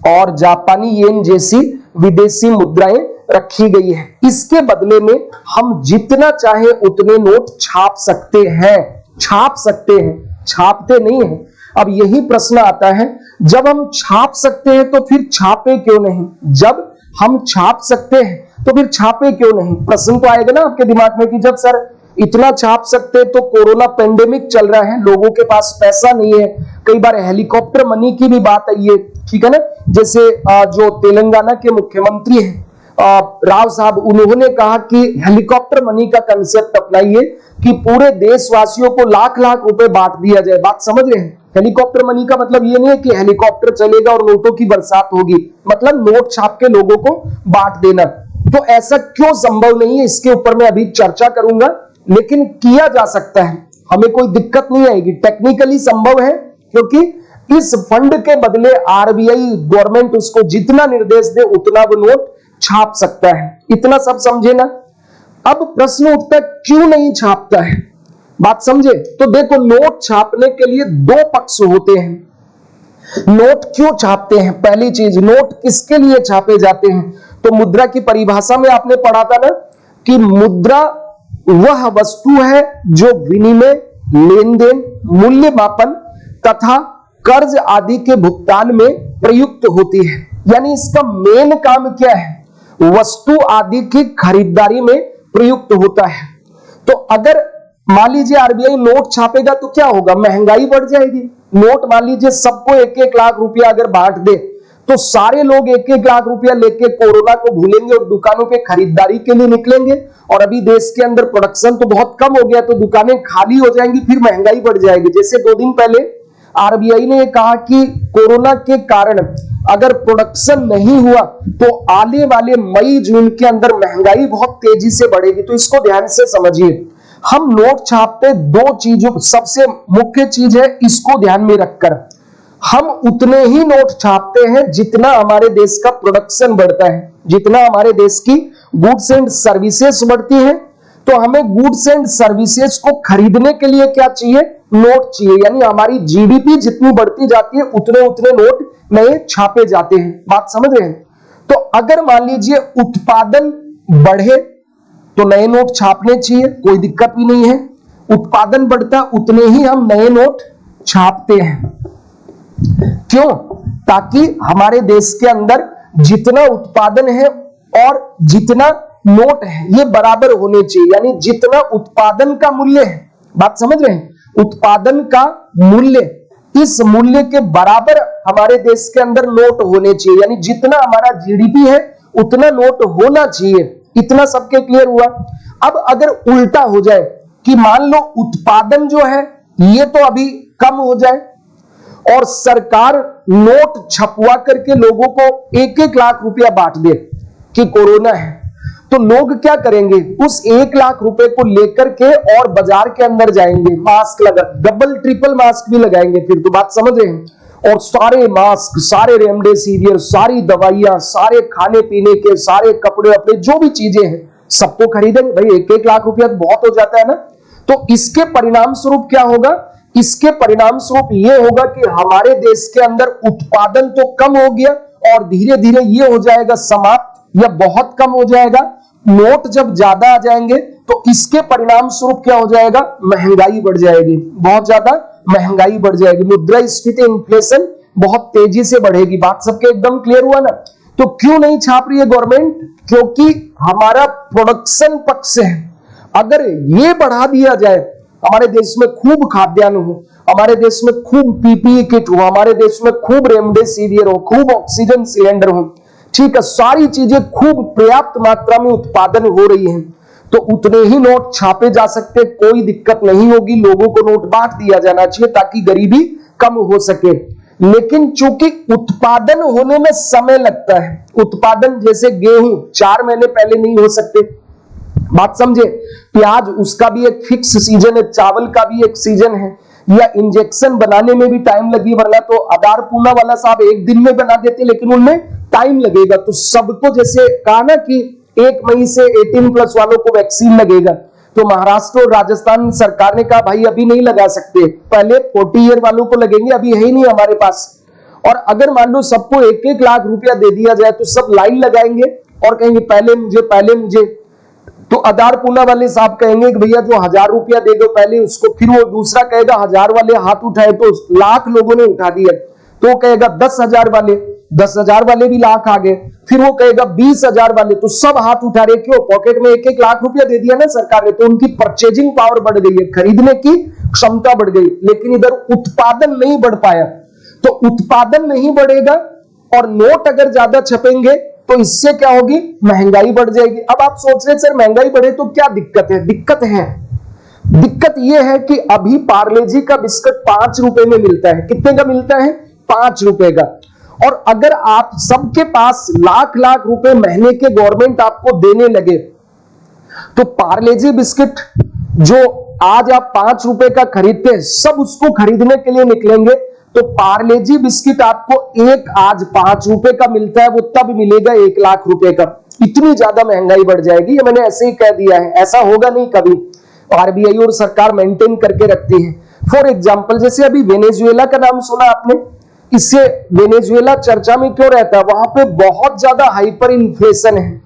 Speaker 1: और जापानी येन जैसी विदेशी मुद्राएं रखी गई है। इसके बदले में हम जितना चाहे उतने नोट छाप सकते हैं। छाप सकते हैं, छापते नहीं हैं। अब यही प्रश्न आता है, जब हम छाप सकते हैं तो फिर छापे क्यों नहीं? जब हम छाप सकते हैं तो फिर छापे क्यों नहीं? प्रश्न तो आएगा ना आपके दिमाग में कि जब सर इतना छाप सकते हैं तो कोरोना पेंडेमिक चल रहा है, लोगों के पास पैसा नहीं है, कई बार हेलीकॉप्टर मनी की भी बात आई है, ठीक है ना? जैसे जो तेलंगाना के मुख्यमंत्री हैं राव साहब, उन्होंने कहा कि हेलीकॉप्टर मनी का कंसेप्ट अपनाइए कि पूरे देशवासियों को लाख लाख रुपए बांट दिया जाए। बात समझ रहे हैं? हेलीकॉप्टर मनी का मतलब ये नहीं है कि हेलीकॉप्टर चलेगा और नोटों की बरसात होगी, मतलब नोट छाप के लोगों को बांट देना। तो ऐसा क्यों संभव नहीं है, इसके ऊपर मैं अभी चर्चा करूंगा, लेकिन किया जा सकता है, हमें कोई दिक्कत नहीं आएगी। टेक्निकली संभव है, क्योंकि इस फंड के बदले आरबीआई गवर्नमेंट उसको जितना निर्देश दे उतना वो नोट छाप सकता है। इतना सब समझे ना? अब प्रश्न उठता है क्यों नहीं छापता है? बात समझे? तो देखो, नोट छापने के लिए दो पक्ष होते हैं। नोट क्यों छापते हैं? पहली चीज, नोट किसके लिए छापे जाते हैं? तो मुद्रा की परिभाषा में आपने पढ़ा था ना कि मुद्रा वह वस्तु है जो विनिमय, लेन देन, मूल्य मापन तथा कर्ज आदि के भुगतान में प्रयुक्त होती है। यानी इसका मेन काम क्या है? वस्तु आदि की खरीदारी में प्रयुक्त होता है। तो अगर मान लीजिए आरबीआई नोट छापेगा तो क्या होगा? महंगाई बढ़ जाएगी। नोट मान लीजिए सबको 1-1 लाख रुपया अगर बांट दे तो सारे लोग 1-1 लाख रुपया लेके कोरोना को भूलेंगे और दुकानों पे खरीदारी के लिए निकलेंगे। और अभी देश के अंदर प्रोडक्शन तो बहुत कम हो गया, तो दुकानें खाली हो जाएंगी, फिर महंगाई बढ़ जाएगी। जैसे 2 दिन पहले आरबीआई ने कहा कि कोरोना के कारण अगर प्रोडक्शन नहीं हुआ तो आने वाले मई जून के अंदर महंगाई बहुत तेजी से बढ़ेगी। तो इसको ध्यान से समझिए। हम नोट छापते 2 चीजों, सबसे मुख्य चीज है इसको ध्यान में रखकर हम उतने ही नोट छापते हैं जितना हमारे देश का प्रोडक्शन बढ़ता है, जितना हमारे देश की गुड्स एंड सर्विसेज बढ़ती है, तो हमें गुड्स एंड सर्विसेज को खरीदने के लिए क्या चाहिए? नोट चाहिए। यानी हमारी जीडीपी जितनी बढ़ती जाती है उतने उतने नोट नए छापे जाते हैं। बात समझ रहे हैं? तो अगर मान लीजिए उत्पादन बढ़े तो नए नोट छापने चाहिए, कोई दिक्कत भी नहीं है। उत्पादन बढ़ता उतने ही हम नए नोट छापते हैं। क्यों? ताकि हमारे देश के अंदर जितना उत्पादन है और जितना नोट है ये बराबर होने चाहिए। यानी जितना उत्पादन का मूल्य है, बात समझ रहे हैं, उत्पादन का मूल्य, इस मूल्य के बराबर हमारे देश के अंदर नोट होने चाहिए। यानी जितना हमारा जीडीपी है उतना नोट होना चाहिए। इतना सबके क्लियर हुआ? अब अगर उल्टा हो जाए कि मान लो उत्पादन जो है ये तो अभी कम हो जाए और सरकार नोट छपवा करके लोगों को 1-1 लाख रुपया बांट दे कि कोरोना है, तो लोग क्या करेंगे? उस 1 लाख रुपए को लेकर के और बाजार के अंदर जाएंगे, मास्क लगा, डबल ट्रिपल मास्क भी लगाएंगे। फिर तो बात समझ रहे हैं? और सारे मास्क, सारे रेमडेसिवियर, सारी दवाइयां, सारे खाने पीने के, सारे कपड़े अपने जो भी चीजें हैं सबको खरीदेंगे। भाई 1-1 लाख रुपया तो बहुत हो जाता है ना। तो इसके परिणाम स्वरूप क्या होगा? इसके परिणाम स्वरूप ये होगा कि हमारे देश के अंदर उत्पादन तो कम हो गया और धीरे धीरे ये हो जाएगा समाप्त या बहुत कम हो जाएगा। नोट जब ज्यादा आ जाएंगे तो इसके परिणाम स्वरूप क्या हो जाएगा? महंगाई बढ़ जाएगी, बहुत ज्यादा महंगाई बढ़ जाएगी। मुद्रास्फीति, इन्फ्लेशन बहुत तेजी से बढ़ेगी। बात सबके एकदम क्लियर हुआ ना? तो क्यों नहीं छाप रही है गवर्नमेंट? क्योंकि हमारा प्रोडक्शन पक्ष है। अगर ये बढ़ा दिया जाए, हमारे देश में खूब खाद्यान्न हो, हमारे देश में खूब पीपीई किट हो, हमारे देश में खूब रेमडेसिवियर हो, खूब ऑक्सीजन सिलेंडर हो, ठीक है, सारी चीजें खूब पर्याप्त मात्रा में उत्पादन हो रही हैं, तो उतने ही नोट छापे जा सकते, कोई दिक्कत नहीं होगी। लोगों को नोट बांट दिया जाना चाहिए ताकि गरीबी कम हो सके। लेकिन चूंकि उत्पादन होने में समय लगता है, उत्पादन जैसे गेहूं 4 महीने पहले नहीं हो सकते, बात समझे? प्याज उसका भी एक फिक्स सीजन है, चावल का भी एक सीजन है, या इंजेक्शन बनाने में भी टाइम लगी, वरना तो आधार पूना वाला साहब 1 दिन में बना देते, लेकिन उनमें टाइम लगेगा। तो सबको जैसे कहा ना कि 1 मई से 18+ वालों को वैक्सीन लगेगा, तो महाराष्ट्र और राजस्थान सरकार ने कहा भाई अभी नहीं लगा सकते, पहले 40 ईयर वालों को लगेंगे, अभी है ही नहीं हमारे पास। और अगर मान लो सबको 1-1 लाख रुपया दे दिया जाए तो सब लाइन लगाएंगे और कहेंगे पहले मुझे। तो आधार पूना वाले साहब कहेंगे कि भैया जो 1000 रुपया दे दो पहले उसको, फिर वो दूसरा कहेगा 1000 वाले हाथ उठाए तो लाख लोगों ने उठा दिया, तो वो कहेगा 10,000 वाले, 10,000 वाले भी लाख आ गए, फिर वो कहेगा 20,000 वाले, तो सब हाथ उठा रहे। क्यों? पॉकेट में 1-1 लाख रुपया दे दिया ना सरकार ने, तो उनकी परचेजिंग पावर बढ़ गई है, खरीदने की क्षमता बढ़ गई। लेकिन इधर उत्पादन नहीं बढ़ पाया, तो उत्पादन नहीं बढ़ेगा और नोट अगर ज्यादा छपेंगे तो इससे क्या होगी? महंगाई बढ़ जाएगी। अब आप सोच रहे सर महंगाई बढ़े तो क्या दिक्कत है? दिक्कत यह है कि अभी पार्ले जी का बिस्कुट 5 रुपए में मिलता है। कितने का मिलता है? 5 रुपए का। और अगर आप सबके पास लाख लाख रुपए महीने के गवर्नमेंट आपको देने लगे, तो पार्ले जी बिस्किट जो आज आप 5 रुपए का खरीदते हैं, सब उसको खरीदने के लिए निकलेंगे, तो पार्ले जी बिस्किट आपको एक आज 5 रुपए का मिलता है, वो तब मिलेगा 1 लाख रुपए का। इतनी ज्यादा महंगाई बढ़ जाएगी। ये मैंने ऐसे ही कह दिया है, ऐसा होगा नहीं कभी। आरबीआई और सरकार मेंटेन करके रखती है। फॉर एग्जांपल जैसे अभी वेनेजुएला का नाम सुना आपने, इससे वेनेजुएला चर्चा में क्यों रहता है? वहां पे बहुत ज्यादा हाइपर इन्फ्लेशन है।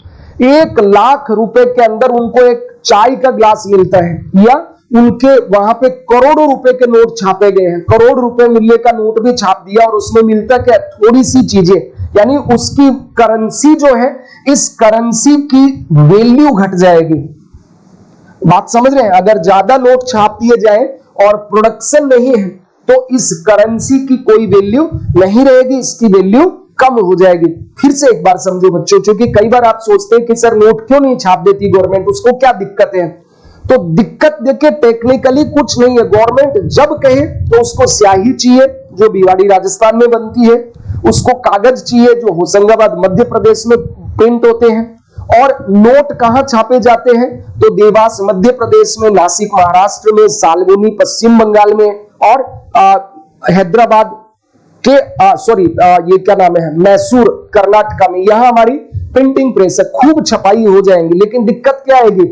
Speaker 1: 1 लाख रुपए के अंदर उनको एक चाय का ग्लास मिलता है, या उनके वहां पे करोड़ों रुपए के नोट छापे गए हैं, करोड़ रुपए मूल्य का नोट भी छाप दिया, और उसमें मिलता क्या? थोड़ी सी चीजें। यानी उसकी करेंसी जो है, इस करेंसी की वैल्यू घट जाएगी। बात समझ रहे हैं? अगर ज्यादा नोट छाप दिए जाए और प्रोडक्शन नहीं है तो इस करेंसी की कोई वैल्यू नहीं रहेगी, इसकी वैल्यू कम हो जाएगी। फिर से एक बार समझो बच्चों, क्योंकि कई बार आप सोचते हैं कि सर नोट क्यों नहीं छाप देती गवर्नमेंट, उसको क्या दिक्कत है? तो दिक्कत देखिए टेक्निकली कुछ नहीं है। गवर्नमेंट जब कहे तो उसको स्याही चाहिए जो भिवाड़ी राजस्थान में बनती है, उसको कागज चाहिए जो होशंगाबाद मध्य प्रदेश में प्रिंट होते हैं, और नोट कहां छापे जाते हैं? तो देवास मध्य प्रदेश में, नासिक महाराष्ट्र में, सालबोनी पश्चिम बंगाल में, और हैदराबाद के ये क्या नाम है, मैसूर कर्नाटका में। यहां हमारी प्रिंटिंग प्रेस है, खूब छपाई हो जाएंगी। लेकिन दिक्कत क्या आएगी?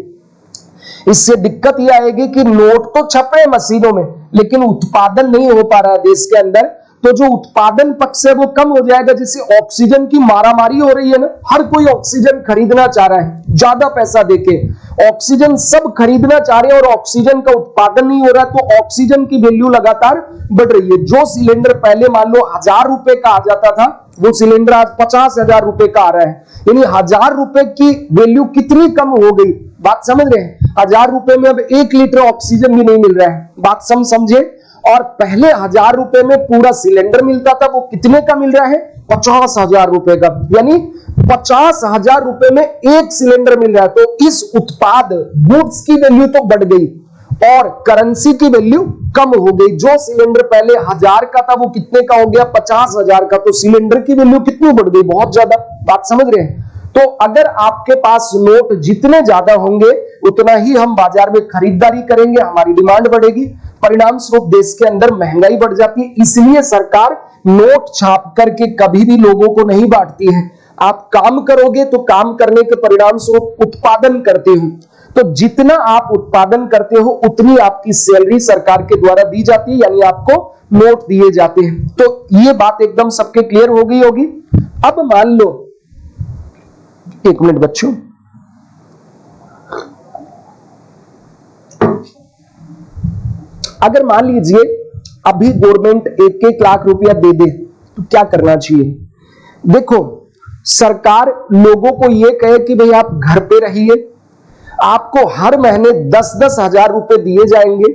Speaker 1: इससे दिक्कत यह आएगी कि नोट तो छप रहे हैं मशीनों में, लेकिन उत्पादन नहीं हो पा रहा है देश के अंदर, तो जो उत्पादन पक्ष है वो कम हो जाएगा। जैसे ऑक्सीजन की मारामारी हो रही है ना, हर कोई ऑक्सीजन खरीदना चाह रहा है, ज्यादा पैसा देके ऑक्सीजन सब खरीदना चाह रहे हैं और ऑक्सीजन का उत्पादन नहीं हो रहा, तो ऑक्सीजन की वैल्यू लगातार बढ़ रही है। जो सिलेंडर पहले मान लो 1000 रुपए का आ जाता था, वो सिलेंडर आज 50,000 रुपए का आ रहा है, यानी 1000 रुपए की वैल्यू कितनी कम हो गई, बात समझ रहे हैं। 1000 रुपए में अब 1 लीटर ऑक्सीजन भी नहीं मिल रहा है, बात समझे। और पहले 1000 रुपए में पूरा सिलेंडर मिलता था, वो कितने का मिल रहा है, 50,000 रुपए का, यानी 50,000 रुपए में 1 सिलेंडर मिल रहा है। तो इस उत्पाद गुड्स की वैल्यू तो बढ़ गई और करेंसी की वैल्यू कम हो गई। जो सिलेंडर पहले 1000 का था वो कितने का हो गया, 50,000 का, तो सिलेंडर की वैल्यू कितनी बढ़ गई, बहुत ज्यादा, बात समझ रहे हैं। तो अगर आपके पास नोट जितने ज्यादा होंगे उतना ही हम बाजार में खरीदारी करेंगे, हमारी डिमांड बढ़ेगी, परिणाम स्वरूप देश के अंदर महंगाई बढ़ जाती है। इसलिए सरकार नोट छाप करके कभी भी लोगों को नहीं बांटती है। आप काम करोगे तो काम करने के परिणाम स्वरूप उत्पादन करते हो, तो जितना आप उत्पादन करते हो उतनी आपकी सैलरी सरकार के द्वारा दी जाती है, यानी आपको नोट दिए जाते हैं। तो ये बात एकदम सबके क्लियर हो गई होगी। अब मान लो, एक मिनट बच्चों, अगर मान लीजिए अभी गवर्नमेंट 1-1 लाख रुपया दे दे तो क्या करना चाहिए। देखो, सरकार लोगों को यह कहे कि भाई आप घर पे रहिए, आपको हर महीने 10-10 हजार रुपए दिए जाएंगे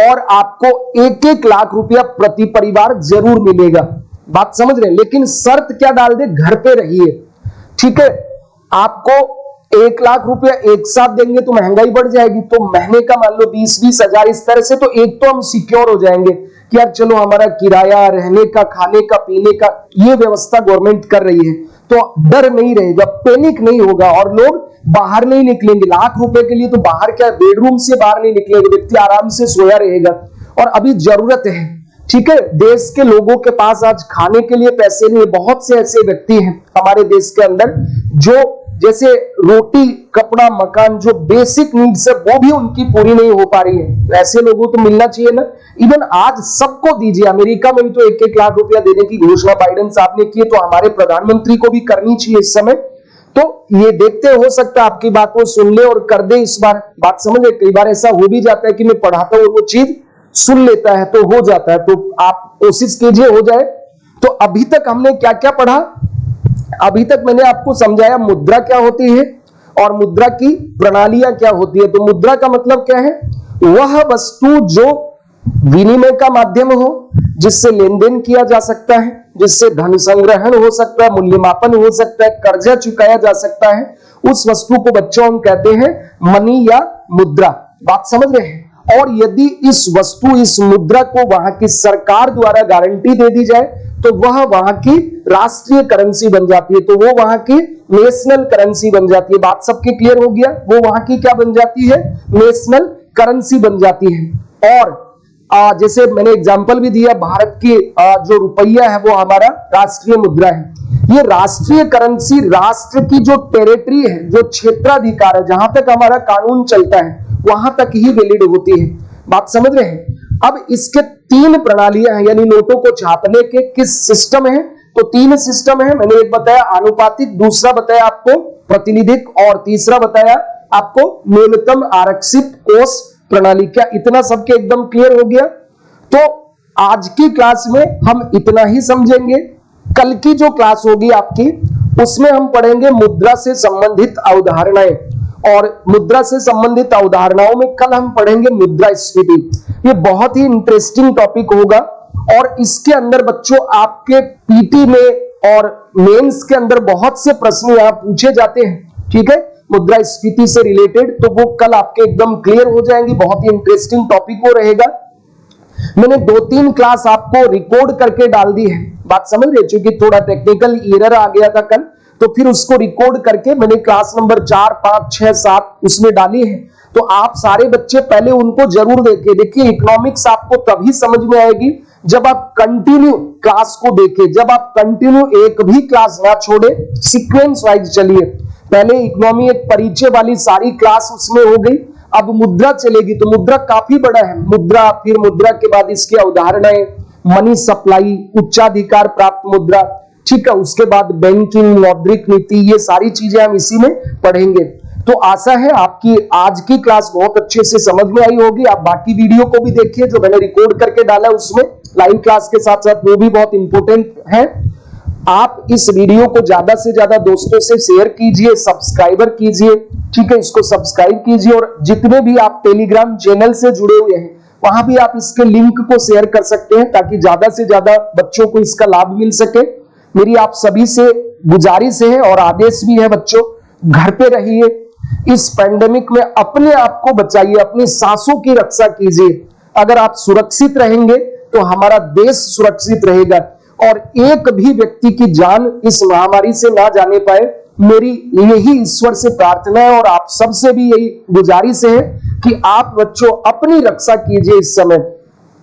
Speaker 1: और आपको 1-1 लाख रुपया प्रति परिवार जरूर मिलेगा, बात समझ रहे हैं। लेकिन शर्त क्या डाल दे, घर पे रहिए, ठीक है। आपको 1 लाख रुपया एक साथ देंगे तो महंगाई बढ़ जाएगी, तो महीने का मान लो 20-20 हजार, इस तरह से तो एक तो हम सिक्योर हो जाएंगे कि यार चलो हमारा किराया, रहने का, खाने का, पीने का ये व्यवस्था गवर्नमेंट कर रही है, तो डर नहीं रहेगा, पैनिक नहीं होगा और लोग बाहर नहीं निकलेंगे। लाख रुपए के लिए तो बाहर क्या, बेडरूम से बाहर नहीं निकलेंगे, व्यक्ति आराम से सोया रहेगा। और अभी जरूरत है, ठीक है, देश के लोगों के पास आज खाने के लिए पैसे नहीं है। बहुत से ऐसे व्यक्ति हैं हमारे देश के अंदर जो जैसे रोटी, कपड़ा, मकान, जो बेसिक नीड्स है वो भी उनकी पूरी नहीं हो पा रही है। तो ऐसे लोगों को मिलना चाहिए ना। इवन आज सबको दीजिए, अमेरिका में भी तो 1-1 लाख रुपया देने की घोषणा बाइडेन साहब ने की है, तो हमारे प्रधानमंत्री को भी करनी चाहिए इस समय। तो ये देखते, हो सकता है आपकी बात को सुन ले और कर दे इस बार, बात समझ ले। कई बार ऐसा हो भी जाता है कि मैं पढ़ाता हूं, वो चीज सुन लेता है तो हो जाता है, तो आप कोशिश कीजिए हो जाए। तो अभी तक हमने क्या क्या पढ़ा, अभी तक मैंने आपको समझाया मुद्रा क्या होती है और मुद्रा की प्रणालियां क्या होती है। तो मुद्रा का मतलब क्या है, वह वस्तु जो विनिमय का माध्यम हो, जिससे लेन देन किया जा सकता है, जिससे धन संग्रहण हो सकता है, मूल्यमापन हो सकता है, कर्जा चुकाया जा सकता है, उस वस्तु को बच्चों हम कहते हैं मनी या मुद्रा, बात समझ रहे हैं। और यदि इस वस्तु, इस मुद्रा को वहां की सरकार द्वारा गारंटी दे दी जाए तो वह वहां की राष्ट्रीय करेंसी बन जाती है, तो वो वहां की नेशनल करेंसी बन जाती है। बात सबके क्लियर हो गया, वो वहां की क्या बन जाती है, नेशनल करेंसी बन जाती है। और जैसे मैंने एग्जांपल भी दिया, भारत की जो रुपया है वो हमारा राष्ट्रीय मुद्रा है। ये राष्ट्रीय करेंसी राष्ट्र की जो टेरिटरी है, जो क्षेत्राधिकार है, जहां तक हमारा कानून चलता है वहां तक ही वैलिड होती है, बात समझ रहे हैं। अब इसके 3 प्रणालियां हैं, यानी नोटों को छापने के किस सिस्टम है, तो 3 सिस्टम है। मैंने एक बताया आनुपातिक, दूसरा बताया आपको प्रतिनिधिक और तीसरा बताया आपको न्यूनतम आरक्षित कोष प्रणाली। क्या इतना सबके एकदम क्लियर हो गया? तो आज की क्लास में हम इतना ही समझेंगे। कल की जो क्लास होगी आपकी, उसमें हम पढ़ेंगे मुद्रा से संबंधित अवधारणाएं, और मुद्रा से संबंधित अवधारणाओं में कल हम पढ़ेंगे मुद्रास्फीति। ये बहुत ही इंटरेस्टिंग टॉपिक होगा और इसके अंदर बच्चों आपके पीटी में और मेंस के अंदर बहुत से प्रश्न यहां पूछे जाते हैं, ठीक है, मुद्रास्फीति से रिलेटेड। तो वो कल आपके एकदम क्लियर हो जाएंगी, बहुत ही इंटरेस्टिंग टॉपिक वो रहेगा। मैंने 2-3 क्लास आपको रिकॉर्ड करके डाल दी है, बात समझ रहे, क्योंकि थोड़ा टेक्निकल एरर आ गया था कल, तो फिर उसको रिकॉर्ड करके मैंने क्लास नंबर 4, 5, 6, 7 उसमें डाली है। तो आप सारे बच्चे पहले उनको जरूर देखें। देखिए, इकोनॉमिक्स आपको तभी समझ में आएगी जब आप कंटिन्यू क्लास को देखें, जब आप कंटिन्यू एक भी क्लास ना छोड़े, सीक्वेंस वाइज चलिए। पहले इकोनॉमी एक परिचय वाली सारी क्लास उसमें हो गई, अब मुद्रा चलेगी, तो मुद्रा काफी बड़ा है। मुद्रा, फिर मुद्रा के बाद इसकी अवधारणाएं, मनी सप्लाई, उच्चाधिकार प्राप्त मुद्रा, ठीक है। उसके बाद बैंकिंग, मौद्रिक नीति, ये सारी चीजें हम इसी में पढ़ेंगे। तो आशा है आपकी आज की क्लास बहुत अच्छे से समझ में आई होगी। आप बाकी वीडियो को भी देखिए जो मैंने रिकॉर्ड करके डाला, उसमें लाइव क्लास के साथ साथ वो भी बहुत इंपॉर्टेंट है। आप इस वीडियो को ज्यादा से ज्यादा दोस्तों से शेयर कीजिए, सब्सक्राइबर कीजिए, ठीक है। इसको सब्सक्राइब कीजिए और जितने भी आप टेलीग्राम चैनल से जुड़े हुए हैं वहां भी आप इसके लिंक को शेयर कर सकते हैं, ताकि ज्यादा से ज्यादा बच्चों को इसका लाभ मिल सके। मेरी आप सभी से गुजारिश है और आदेश भी है, बच्चों घर पे रहिए, इस पैंडेमिक में अपने आप को बचाइए, अपनी सांसों की रक्षा कीजिए। अगर आप सुरक्षित रहेंगे तो हमारा देश सुरक्षित रहेगा और एक भी व्यक्ति की जान इस महामारी से ना जाने पाए, मेरी यही ईश्वर से प्रार्थना है। और आप सबसे भी यही गुजारिश है कि आप बच्चों अपनी रक्षा कीजिए इस समय,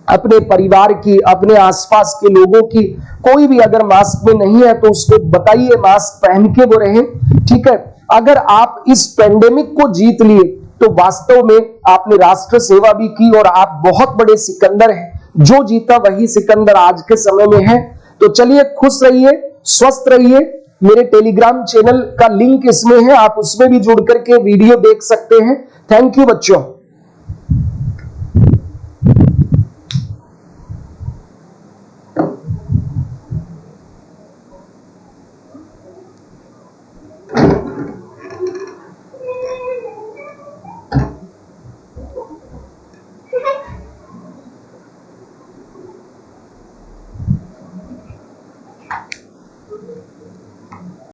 Speaker 1: अपने परिवार की, अपने आसपास के लोगों की। कोई भी अगर मास्क में नहीं है तो उसको बताइए मास्क पहन के वो रहे, ठीक है। अगर आप इस पेंडेमिक को जीत लिए तो वास्तव में आपने राष्ट्र सेवा भी की और आप बहुत बड़े सिकंदर हैं। जो जीता वही सिकंदर आज के समय में है। तो चलिए, खुश रहिए, स्वस्थ रहिए। मेरे टेलीग्राम चैनल का लिंक इसमें है, आप उसमें भी जुड़ करके वीडियो देख सकते हैं। थैंक यू बच्चों।